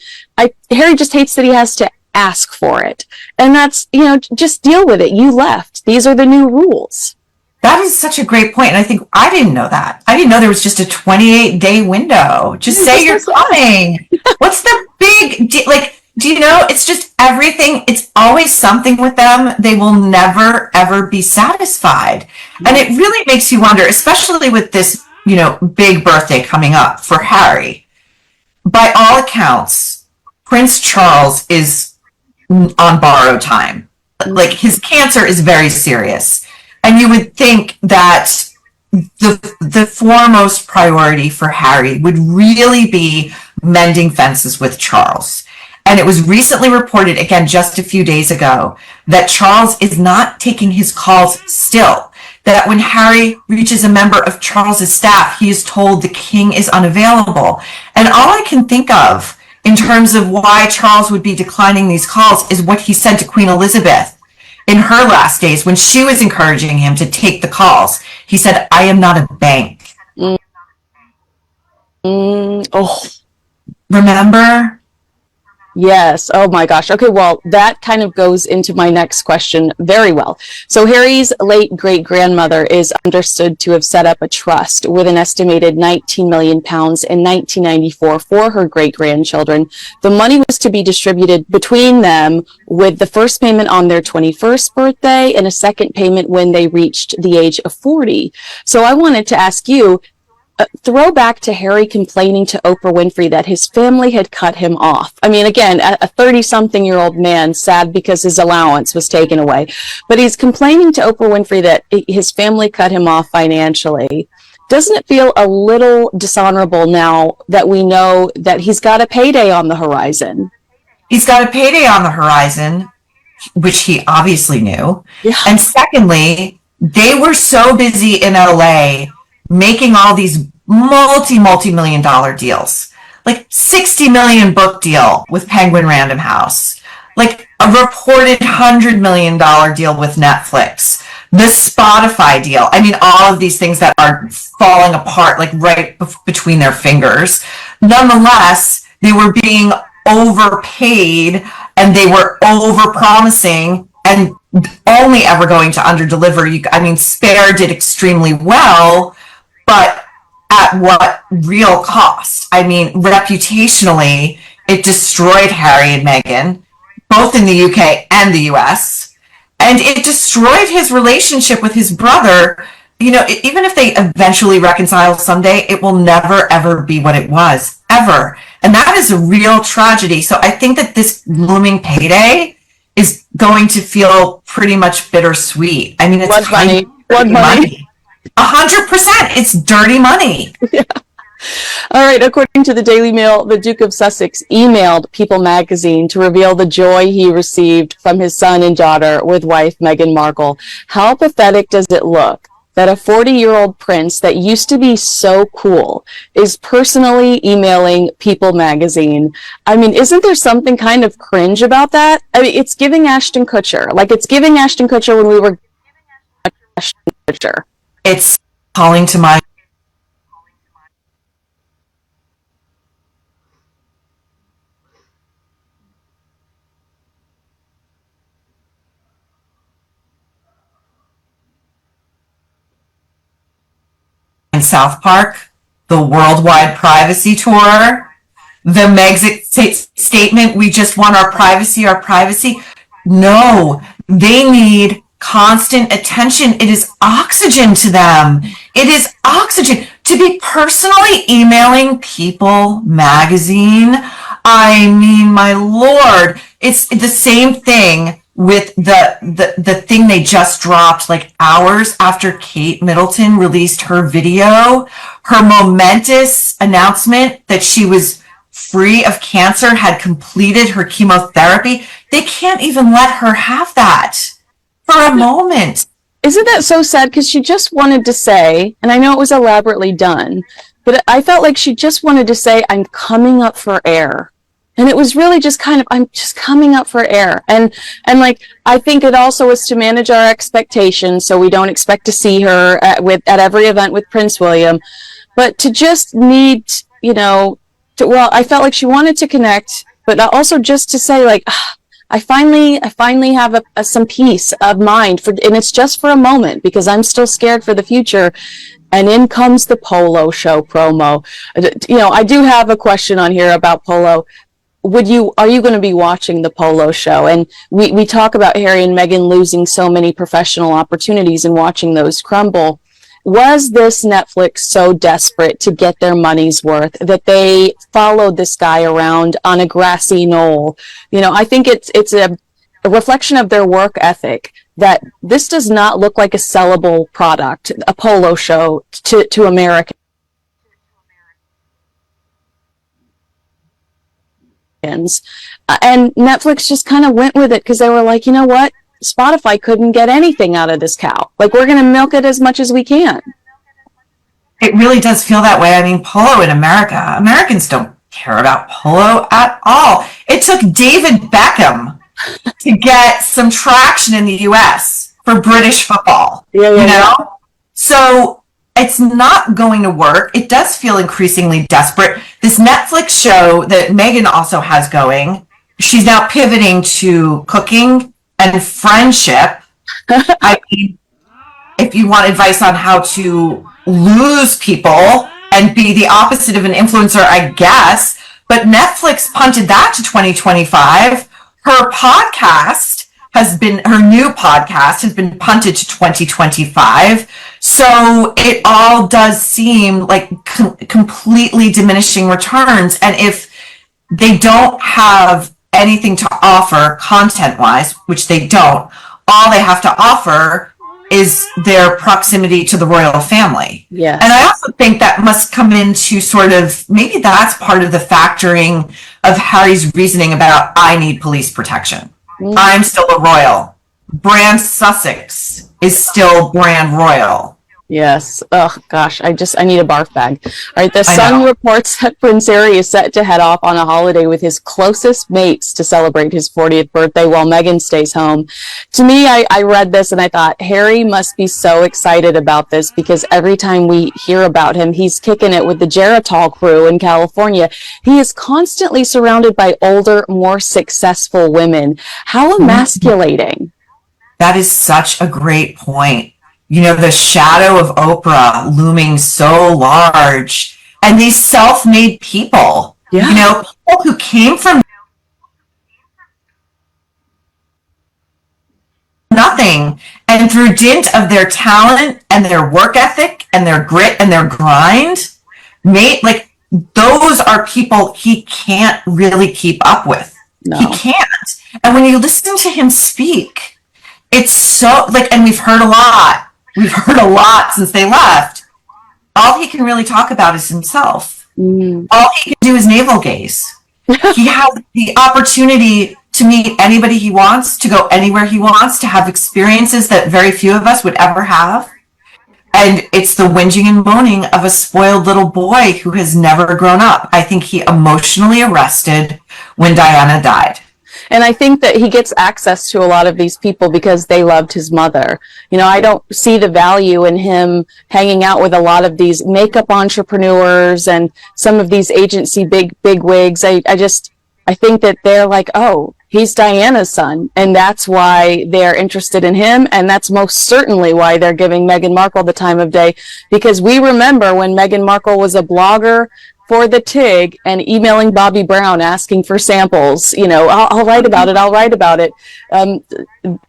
Harry just hates that he has to ask for it. And that's, you know, just deal with it. You left. These are the new rules. That is such a great point. And I think I didn't know that. I didn't know there was just a 28-day window. Just say you're coming. What's the big deal? Like, do you know, it's just everything. It's always something with them. They will never, ever be satisfied. And it really makes you wonder, especially with this, you know, big birthday coming up for Harry. By all accounts, Prince Charles is on borrowed time. Like, his cancer is very serious. And you would think that the foremost priority for Harry would really be mending fences with Charles. And it was recently reported, again, just a few days ago, that Charles is not taking his calls still. That when Harry reaches a member of Charles's staff, he is told the king is unavailable. And all I can think of in terms of why Charles would be declining these calls is what he said to Queen Elizabeth in her last days when she was encouraging him to take the calls. He said, I am not a bank. Oh, remember? Yes. Oh my gosh. Okay. Well, that kind of goes into my next question very well. So Harry's late great grandmother is understood to have set up a trust with an estimated £19 million in 1994 for her great grandchildren. The money was to be distributed between them, with the first payment on their 21st birthday and a second payment when they reached the age of 40. So I wanted to ask you, throw back to Harry complaining to Oprah Winfrey that his family had cut him off. I mean, again, a 30-something-year-old man, sad because his allowance was taken away. But he's complaining to Oprah Winfrey that his family cut him off financially. Doesn't it feel a little dishonorable now that we know that he's got a payday on the horizon? He's got a payday on the horizon, which he obviously knew. Yeah. And secondly, they were so busy in LA making all these multi-million dollar deals. Like 60 million book deal with Penguin Random House. Like a reported $100 million deal with Netflix. The Spotify deal. I mean, all of these things that are falling apart, like right between their fingers. Nonetheless, they were being overpaid and they were over-promising and only ever going to underdeliver. I mean, Spare did extremely well, but at what real cost? I mean, reputationally, it destroyed Harry and Meghan, both in the UK and the US, and it destroyed his relationship with his brother. You know, even if they eventually reconcile someday, it will never, ever be what it was, ever. And that is a real tragedy. So I think that this looming payday is going to feel pretty much bittersweet. I mean, it's What money? 100%. It's dirty money. Yeah. All right. According to the Daily Mail, the Duke of Sussex emailed People magazine to reveal the joy he received from his son and daughter with wife Meghan Markle. How pathetic does it look that a 40-year-old prince that used to be so cool is personally emailing People magazine? I mean, isn't there something kind of cringe about that? I mean, it's giving Ashton Kutcher. Like, it's giving Ashton Kutcher when we were Ashton Kutcher. It's calling to my in South Park, the worldwide privacy tour, the Megxit statement, we just want our privacy, our privacy. No, they need constant attention. It is oxygen to them. It is oxygen. To be personally emailing People magazine, I mean, my Lord, it's the same thing with the thing they just dropped like hours after Kate Middleton released her video, her momentous announcement that she was free of cancer, had completed her chemotherapy. They can't even let her have that for a moment. Isn't that so sad? Because she just wanted to say, and I know it was elaborately done, but I felt like she just wanted to say, I'm coming up for air. And it was really just kind of, I'm just coming up for air. And like, I think it also is to manage our expectations. So we don't expect to see her at every event with Prince William, but to just need, you know, I felt like she wanted to connect, but also just to say like, I finally have some peace of mind and it's just for a moment because I'm still scared for the future. And in comes the Polo show promo. You know, I do have a question on here about Polo. Are you going to be watching the Polo show? And we talk about Harry and Meghan losing so many professional opportunities and watching those crumble. Was this Netflix so desperate to get their money's worth that they followed this guy around on a grassy knoll? You know, I think it's a reflection of their work ethic that this does not look like a sellable product, a Polo show to Americans. And Netflix just kind of went with it because they were like, you know what? Spotify couldn't get anything out of this cow. Like, we're going to milk it as much as we can. It really does feel that way. I mean, Polo in America, Americans don't care about Polo at all. It took David Beckham to get some traction in the US for British football. You know? So it's not going to work. It does feel increasingly desperate. This Netflix show that Meghan also has going, she's now pivoting to cooking and friendship. I mean, if you want advice on how to lose people and be the opposite of an influencer, I guess. But Netflix punted that to 2025. Her new podcast has been punted to 2025. So it all does seem like completely diminishing returns. And if they don't have anything to offer content-wise, which they don't, all they have to offer is their proximity to the royal family. Yes. And I also think that must come into sort of, maybe that's part of the factoring of Harry's reasoning about, I need police protection. I'm still a royal. Bran Sussex is still Bran Royal. Yes. Oh gosh, I need a barf bag. All right. The Sun reports that Prince Harry is set to head off on a holiday with his closest mates to celebrate his 40th birthday while Meghan stays home. To me, I read this and I thought, Harry must be so excited about this, because every time we hear about him, he's kicking it with the Geritol crew in California. He is constantly surrounded by older, more successful women. How emasculating. That is such a great point. You know, the shadow of Oprah looming so large, and these self-made people, you know, people who came from nothing, and through dint of their talent and their work ethic and their grit and their grind, like, those are people he can't really keep up with. No. He can't. And when you listen to him speak, it's so, like, and we've heard a lot since they left. All he can really talk about is himself. All he can do is navel gaze. He has the opportunity to meet anybody he wants, to go anywhere he wants, to have experiences that very few of us would ever have. And it's the whinging and moaning of a spoiled little boy who has never grown up. I think he emotionally arrested when Diana died. And I think that he gets access to a lot of these people because they loved his mother. You know, I don't see the value in him hanging out with a lot of these makeup entrepreneurs and some of these agency big wigs. I think that they're like, oh, he's Diana's son, and that's why they're interested in him, and that's most certainly why they're giving Meghan Markle the time of day, because we remember when Meghan Markle was a blogger for the TIG and emailing Bobby Brown asking for samples. You know, I'll write about it.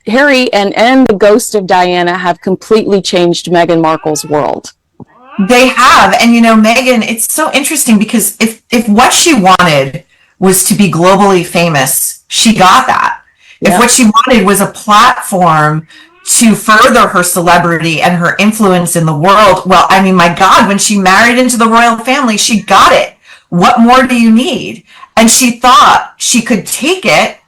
Harry and the ghost of Diana have completely changed Meghan Markle's world. They have. And, you know, Meghan, it's so interesting because if what she wanted was to be globally famous, she got that. If what she wanted was a platform to further her celebrity and her influence in the world, well, I mean, my God, when she married into the royal family, she got it. What more do you need? And she thought she could take it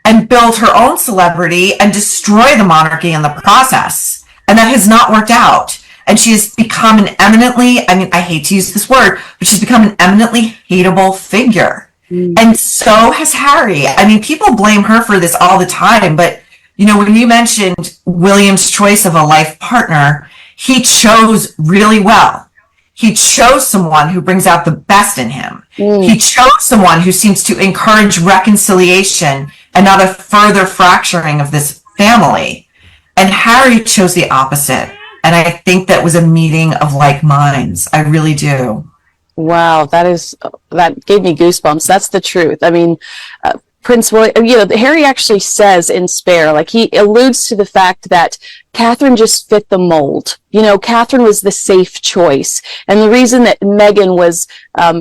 and build her own celebrity and destroy the monarchy in the process. And that has not worked out. And she has become an eminently, I mean, I hate to use this word, but she's become an eminently hateable figure. And so has Harry. I mean, people blame her for this all the time, but you know, when you mentioned William's choice of a life partner, he chose really well. He chose someone who brings out the best in him. He chose someone who seems to encourage reconciliation and not a further fracturing of this family. And Harry chose the opposite. And I think that was a meeting of like minds. I really do. Wow, that gave me goosebumps. That's the truth. I mean, Prince William, you know, Harry actually says in Spare, like he alludes to the fact that Catherine just fit the mold. You know, Catherine was the safe choice. And the reason that Meghan was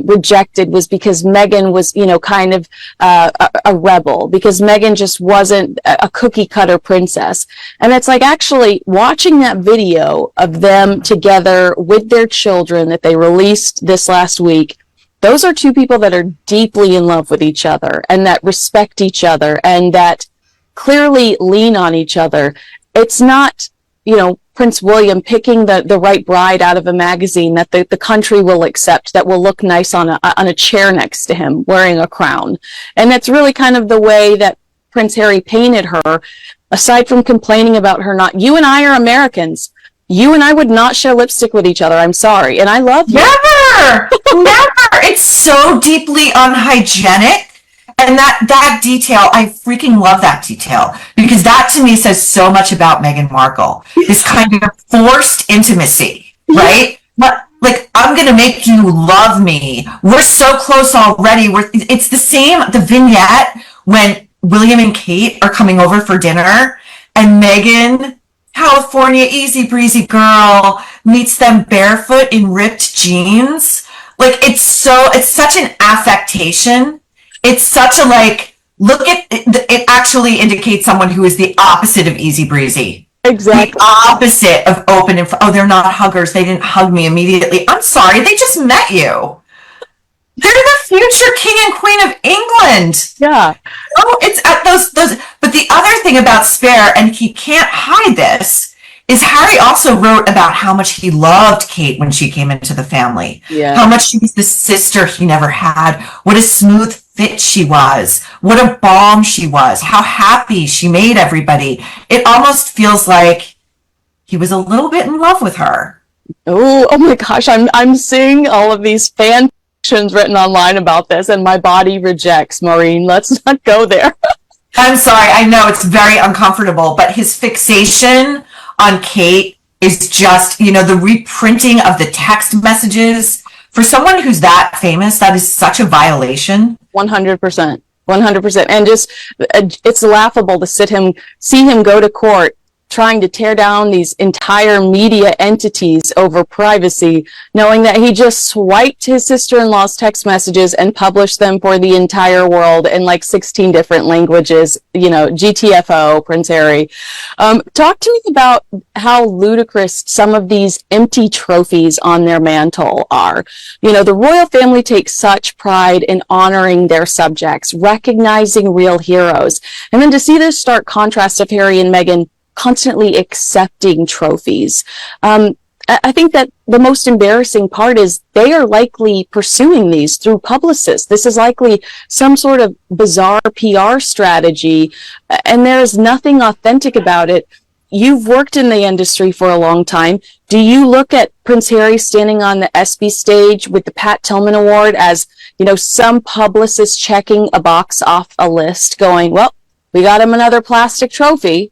rejected was because Meghan was, you know, kind of a rebel, because Meghan just wasn't a cookie cutter princess. And it's like actually watching that video of them together with their children that they released this last week. Those are two people that are deeply in love with each other and that respect each other and that clearly lean on each other. It's not, you know, Prince William picking the right bride out of a magazine that the country will accept, that will look nice on a chair next to him wearing a crown. And that's really kind of the way that Prince Harry painted her, aside from complaining about her not, you and I are Americans. You and I would not share lipstick with each other. I'm sorry. And I love you. Never! Never! It's so deeply unhygienic. And that detail, I freaking love that detail. Because that to me says so much about Meghan Markle. This kind of forced intimacy, right? But like, I'm going to make you love me. We're so close already. It's the same, the vignette when William and Kate are coming over for dinner and Meghan, California easy breezy girl, meets them barefoot in ripped jeans. Like, it's such an affectation. It's such a, like, look at it actually indicates someone who is the opposite of easy breezy. Exactly. The opposite of open and, oh, they're not huggers. They didn't hug me immediately. I'm sorry. They just met you. They're the future king and queen of England. Yeah. Oh, it's at those. But the other thing about Spare, and he can't hide this, is Harry also wrote about how much he loved Kate when she came into the family. Yeah. How much she was the sister he never had. What a smooth fit she was. What a balm she was. How happy she made everybody. It almost feels like he was a little bit in love with her. Oh my gosh, I'm seeing all of these fan fictions written online about this, and my body rejects. Maureen, let's not go there. I'm sorry, I know it's very uncomfortable, but his fixation on Kate is just, the reprinting of the text messages. For someone who's that famous, that is such a violation. 100%. 100%. And just, it's laughable to see him go to court trying to tear down these entire media entities over privacy, knowing that he just swiped his sister-in-law's text messages and published them for the entire world in like 16 different languages, GTFO, Prince Harry. Talk to me about how ludicrous some of these empty trophies on their mantle are. The royal family takes such pride in honoring their subjects, recognizing real heroes. And then to see this stark contrast of Harry and Meghan constantly accepting trophies. I think that the most embarrassing part is they are likely pursuing these through publicists. This is likely some sort of bizarre PR strategy, and there is nothing authentic about it. You've worked in the industry for a long time. Do you look at Prince Harry standing on the ESPY stage with the Pat Tillman Award as, some publicist checking a box off a list going, well, we got him another plastic trophy?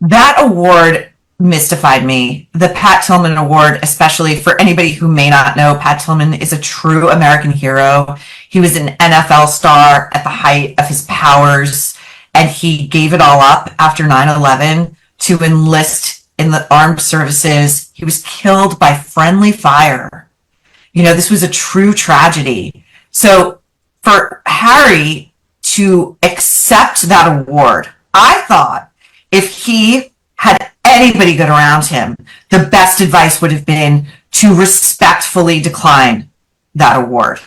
That award mystified me. The Pat Tillman Award, especially for anybody who may not know, Pat Tillman is a true American hero. He was an NFL star at the height of his powers, and he gave it all up after 9/11 to enlist in the armed services. He was killed by friendly fire. This was a true tragedy. So for Harry to accept that award, I thought, if he had anybody good around him, the best advice would have been to respectfully decline that award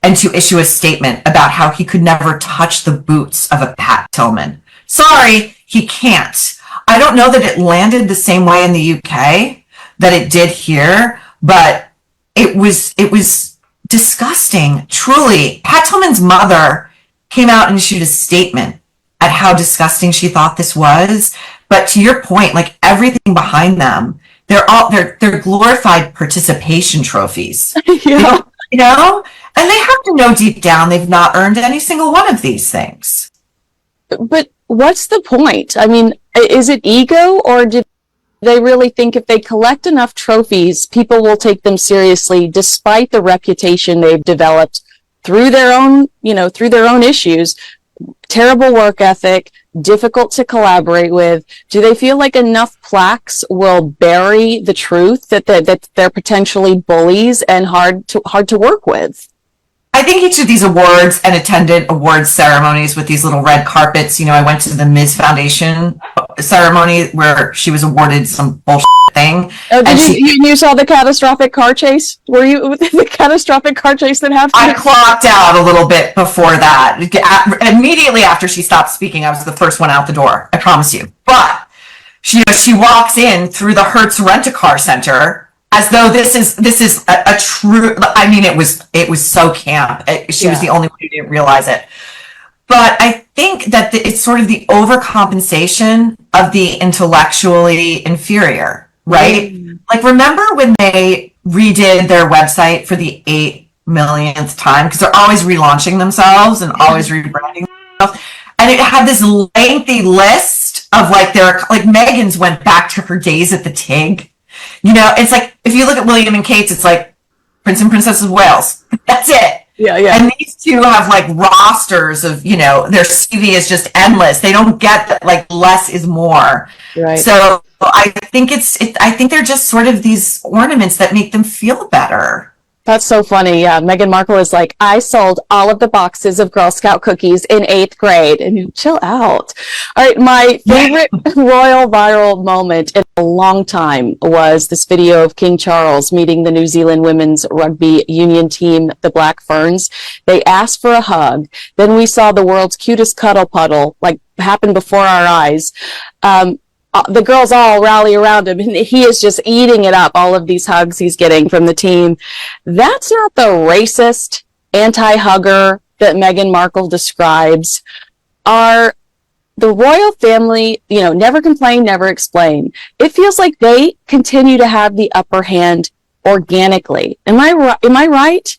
and to issue a statement about how he could never touch the boots of a Pat Tillman. Sorry, he can't. I don't know that it landed the same way in the UK that it did here, but it was disgusting. Truly, Pat Tillman's mother came out and issued a statement at how disgusting she thought this was. But to your point, like everything behind them, they're glorified participation trophies. Yeah. And they have to know deep down they've not earned any single one of these things. But what's the point? I mean, is it ego, or do they really think if they collect enough trophies, people will take them seriously despite the reputation they've developed through their own issues? Terrible work ethic, difficult to collaborate with. Do they feel like enough plaques will bury the truth that they're potentially bullies and hard to work with? I think each of these awards and attended awards ceremonies with these little red carpets. I went to the Ms. Foundation ceremony where she was awarded some bullshit thing. Oh, you saw the catastrophic car chase? Were you with the catastrophic car chase that happened? I clocked out a little bit before that. Immediately after she stopped speaking, I was the first one out the door. I promise you. But she walks in through the Hertz Rent-A-Car Center as though this is a true. I mean, it was so camp. She was the only one who didn't realize it. But I think that it's sort of the overcompensation of the intellectually inferior, right? Like, remember when they redid their website for the 8 millionth time? Because they're always relaunching themselves and always rebranding themselves. And it had this lengthy list of Meghan's went back to her days at the TIG. It's like, if you look at William and Kate's, it's like Prince and Princess of Wales. That's it. Yeah. And these two have rosters of, their CV is just endless. They don't get that less is more. Right. So I think I think they're just sort of these ornaments that make them feel better. That's so funny. Yeah, Meghan Markle is like, I sold all of the boxes of Girl Scout cookies in 8th grade. And you chill out. All right, my favorite royal viral moment in a long time was this video of King Charles meeting the New Zealand women's rugby union team, the Black Ferns. They asked for a hug. Then we saw the world's cutest cuddle puddle, like, happen before our eyes. The girls all rally around him, and he is just eating it up, all of these hugs he's getting from the team. That's not the racist anti-hugger that Meghan Markle describes. Are the royal family, never complain, never explain. It feels like they continue to have the upper hand organically. Am I right?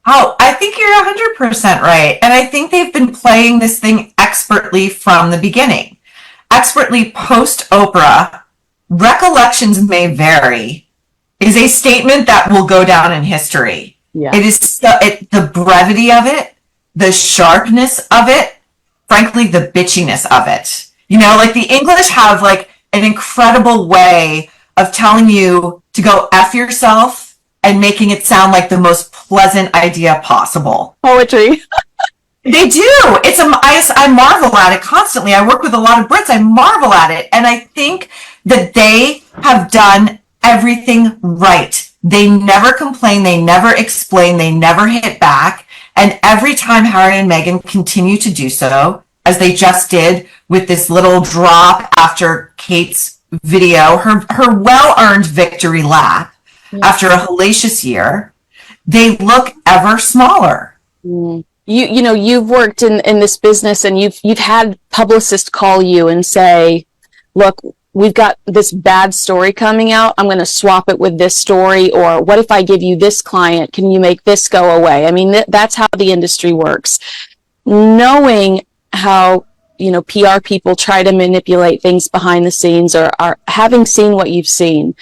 Oh, I think you're 100% right. And I think they've been playing this thing expertly from the beginning. Expertly post-Oprah, recollections may vary, is a statement that will go down in history. Yeah. It is the brevity of it, the sharpness of it, frankly, the bitchiness of it. Like the English have like an incredible way of telling you to go F yourself and making it sound like the most pleasant idea possible. Poetry. They do. I marvel at it constantly. I work with a lot of Brits. I marvel at it. And I think that they have done everything right. They never complain. They never explain. They never hit back. And every time Harry and Meghan continue to do so, as they just did with this little drop after Kate's video, her well-earned victory lap after a hellacious year, they look ever smaller. Mm. You've worked in this business, and you've had publicists call you and say, look, we've got this bad story coming out. I'm going to swap it with this story. Or what if I give you this client? Can you make this go away? I mean, that's how the industry works. Knowing how, PR people try to manipulate things behind the scenes, or having seen what you've seen,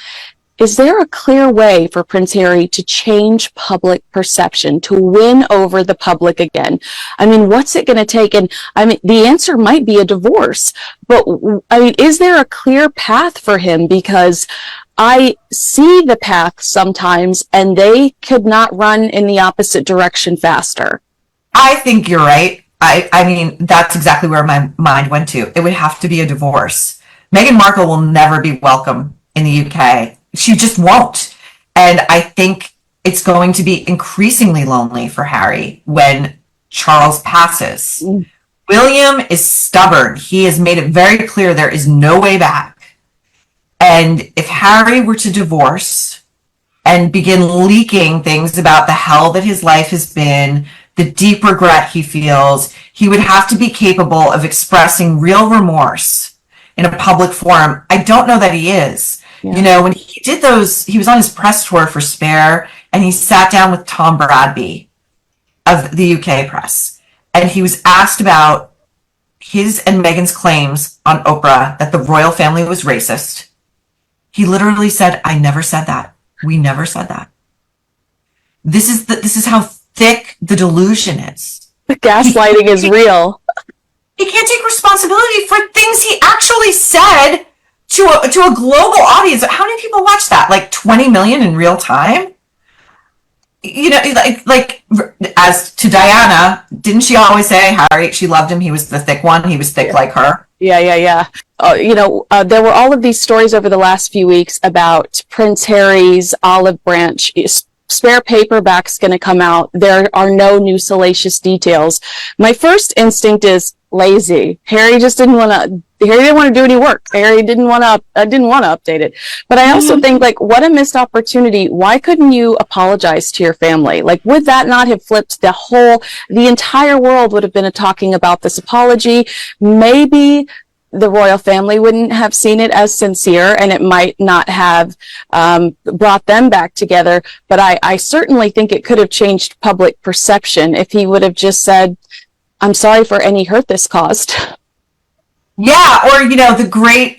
is there a clear way for Prince Harry to change public perception, to win over the public again? I mean, what's it going to take? And I mean, the answer might be a divorce, but I mean, is there a clear path for him? Because I see the path sometimes, and they could not run in the opposite direction faster. I think you're right. I mean, that's exactly where my mind went to. It would have to be a divorce. Meghan Markle will never be welcome in the UK. She just won't. And I think it's going to be increasingly lonely for Harry when Charles passes. William is stubborn. He has made it very clear there is no way back. And if Harry were to divorce and begin leaking things about the hell that his life has been, the deep regret he feels, he would have to be capable of expressing real remorse in a public forum. I don't know that he is. Yeah. When he did those, he was on his press tour for Spare, and he sat down with Tom Bradby of the UK press. And he was asked about his and Meghan's claims on Oprah that the royal family was racist. He literally said, I never said that. We never said that. This is how thick the delusion is. The gaslighting is real. He can't take responsibility for things he actually said to a global audience. How many people watch that? Like 20 million in real time? Like as to Diana, didn't she always say Harry, she loved him, he was the thick one, he was thick like her? Yeah. There were all of these stories over the last few weeks about Prince Harry's olive branch. Spare paperback's going to come out. There are no new salacious details. My first instinct is lazy. Harry didn't want to do any work. Harry didn't want to update it. But I also think, like, what a missed opportunity. Why couldn't you apologize to your family? Like, would that not have flipped the entire world would have been talking about this apology? Maybe the royal family wouldn't have seen it as sincere, and it might not have brought them back together. But I certainly think it could have changed public perception if he would have just said, I'm sorry for any hurt this caused. Yeah, or, the great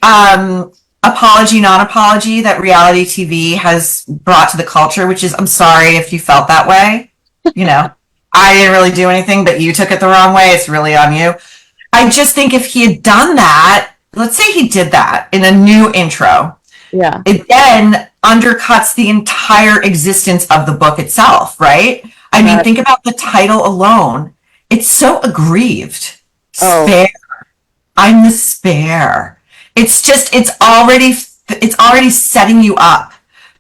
apology, non-apology that reality TV has brought to the culture, which is, I'm sorry if you felt that way. I didn't really do anything, but you took it the wrong way. It's really on you. I just think if he had done that, let's say he did that in a new intro, Yeah. it then undercuts the entire existence of the book itself, right? I mean, think about the title alone. It's so aggrieved. Spare. I'm the spare. It's just, it's already setting you up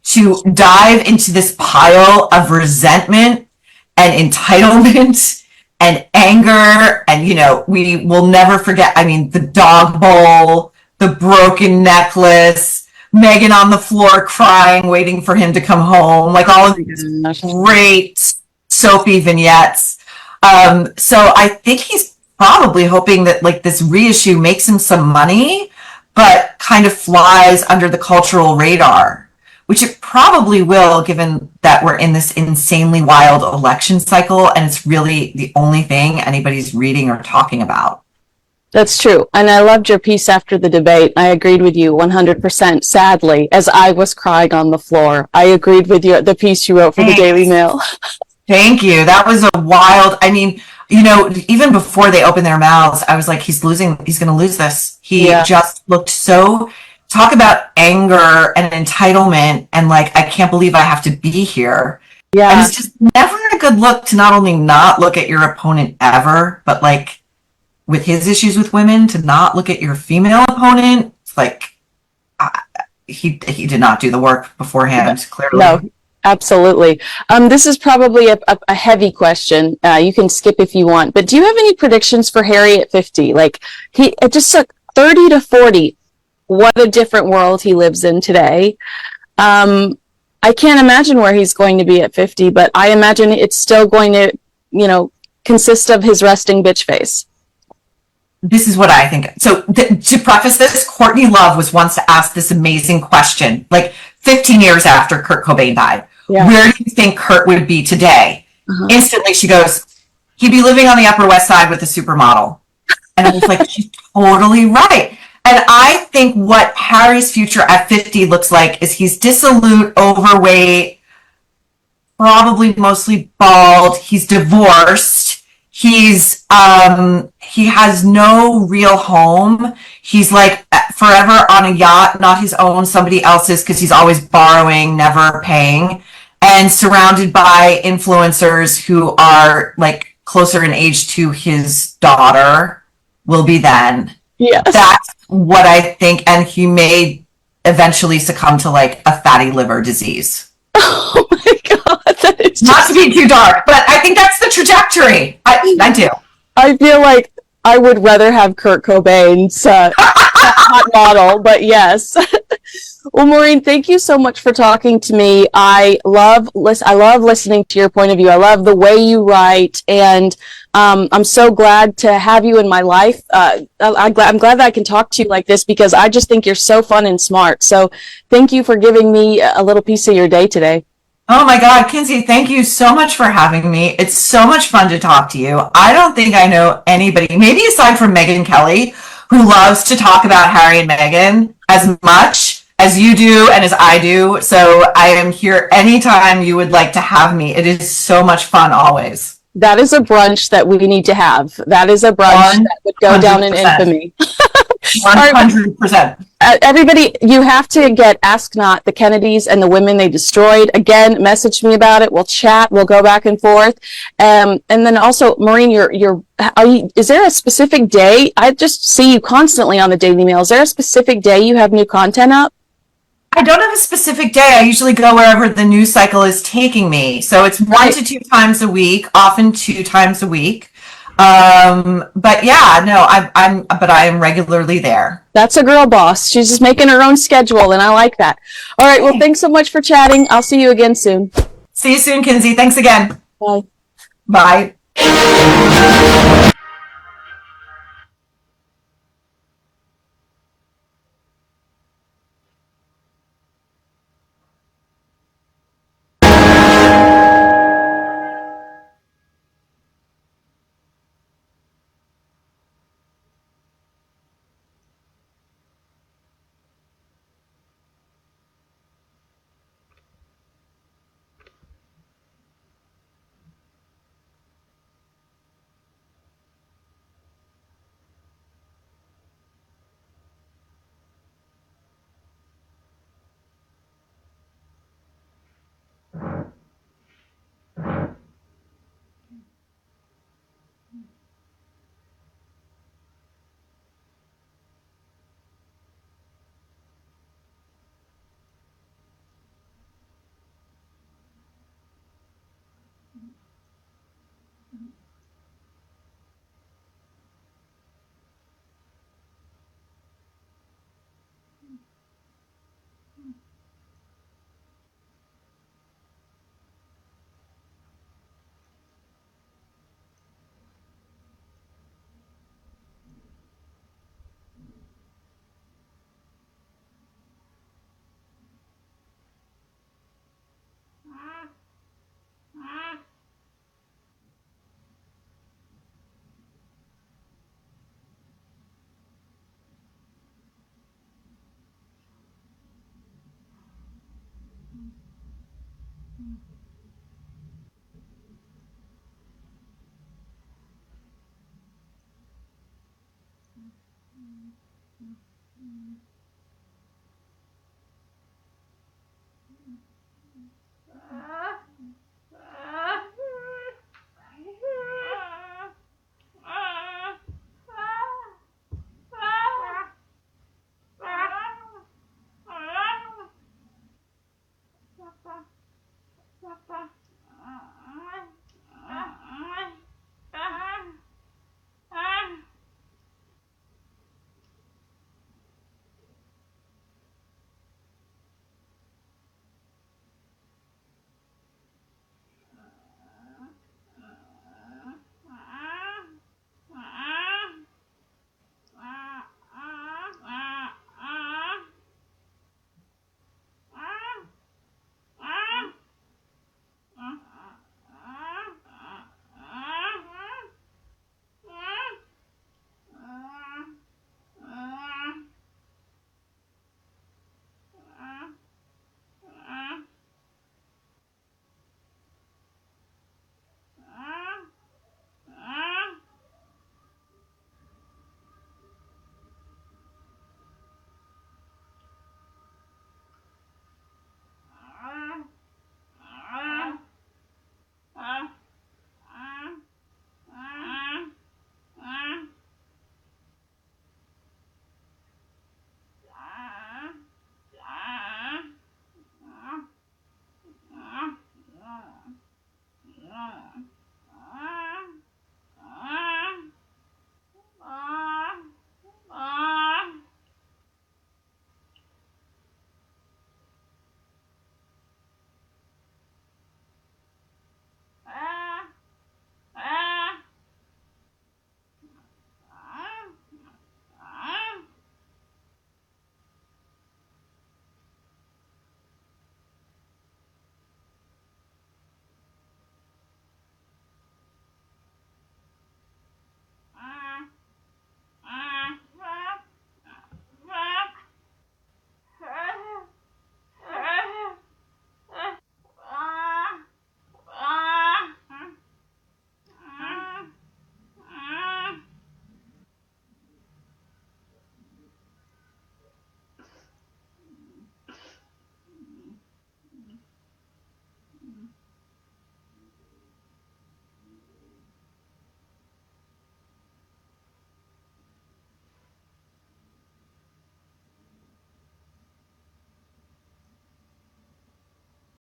to dive into this pile of resentment and entitlement and anger. And, we will never forget, I mean, the dog bowl, the broken necklace, Megan on the floor crying, waiting for him to come home, like all of these great soapy vignettes. So I think he's probably hoping that like this reissue makes him some money, but kind of flies under the cultural radar, which it probably will, given that we're in this insanely wild election cycle and it's really the only thing anybody's reading or talking about. That's true. And I loved your piece after the debate. I agreed with you 100%, sadly, as I was crying on the floor. I agreed with you, the piece you wrote for the Daily Mail. Thank you. That was a wild, I mean, even before they opened their mouths, I was like, he's going to lose this. He just looked so, talk about anger and entitlement and like, I can't believe I have to be here. Yeah. And it's just never a good look to not only not look at your opponent ever, but like with his issues with women, to not look at your female opponent. It's like, he did not do the work beforehand, clearly. No. Absolutely. This is probably a heavy question. You can skip if you want, but do you have any predictions for Harry at 50? Like it just took 30 to 40. What a different world he lives in today. I can't imagine where he's going to be at 50, but I imagine it's still going to, consist of his resting bitch face. This is what I think. So to preface this, Courtney Love was once asked this amazing question, like 15 years after Kurt Cobain died. Yeah. Where do you think Kurt would be today? Instantly she goes, he'd be living on the Upper West Side with a supermodel. And I was like, she's totally right. And I think what Harry's future at 50 looks like is he's dissolute, overweight, probably mostly bald. He's divorced. He has no real home. He's like forever on a yacht, not his own, somebody else's, because he's always borrowing, never paying, and surrounded by influencers who are like closer in age to his daughter will be then. Yes. That's what I think. And he may eventually succumb to like a fatty liver disease. Oh my God. That is not to be too dark, but I think that's the trajectory. I do. I feel like I would rather have Kurt Cobain's hot model, but yes. Well, Maureen, thank you so much for talking to me. I love listening to your point of view. I love the way you write, and I'm so glad to have you in my life. I'm glad that I can talk to you like this because I just think you're so fun and smart. So thank you for giving me a little piece of your day today. Oh my God, Kinsey, thank you so much for having me. It's so much fun to talk to you. I don't think I know anybody, maybe aside from Megyn Kelly, who loves to talk about Harry and Meghan as much as you do and as I do. So I am here anytime you would like to have me. It is so much fun always. That is a brunch that we need to have. That is a brunch that would go down in infamy. 100%. Everybody, you have to get Ask Not, the Kennedys and the women they destroyed. Again, message me about it. We'll chat. We'll go back and forth. And then also, Maureen, is there a specific day? I just see you constantly on the Daily Mail. Is there a specific day you have new content up? I don't have a specific day. I usually go wherever the news cycle is taking me. So it's 1 to 2 times a week, often 2 times a week. But yeah, no, I am regularly there. That's a girl boss. She's just making her own schedule, and I like that. All right. Well, thanks so much for chatting. I'll see you again soon. See you soon, Kinsey. Thanks again. Bye. Bye.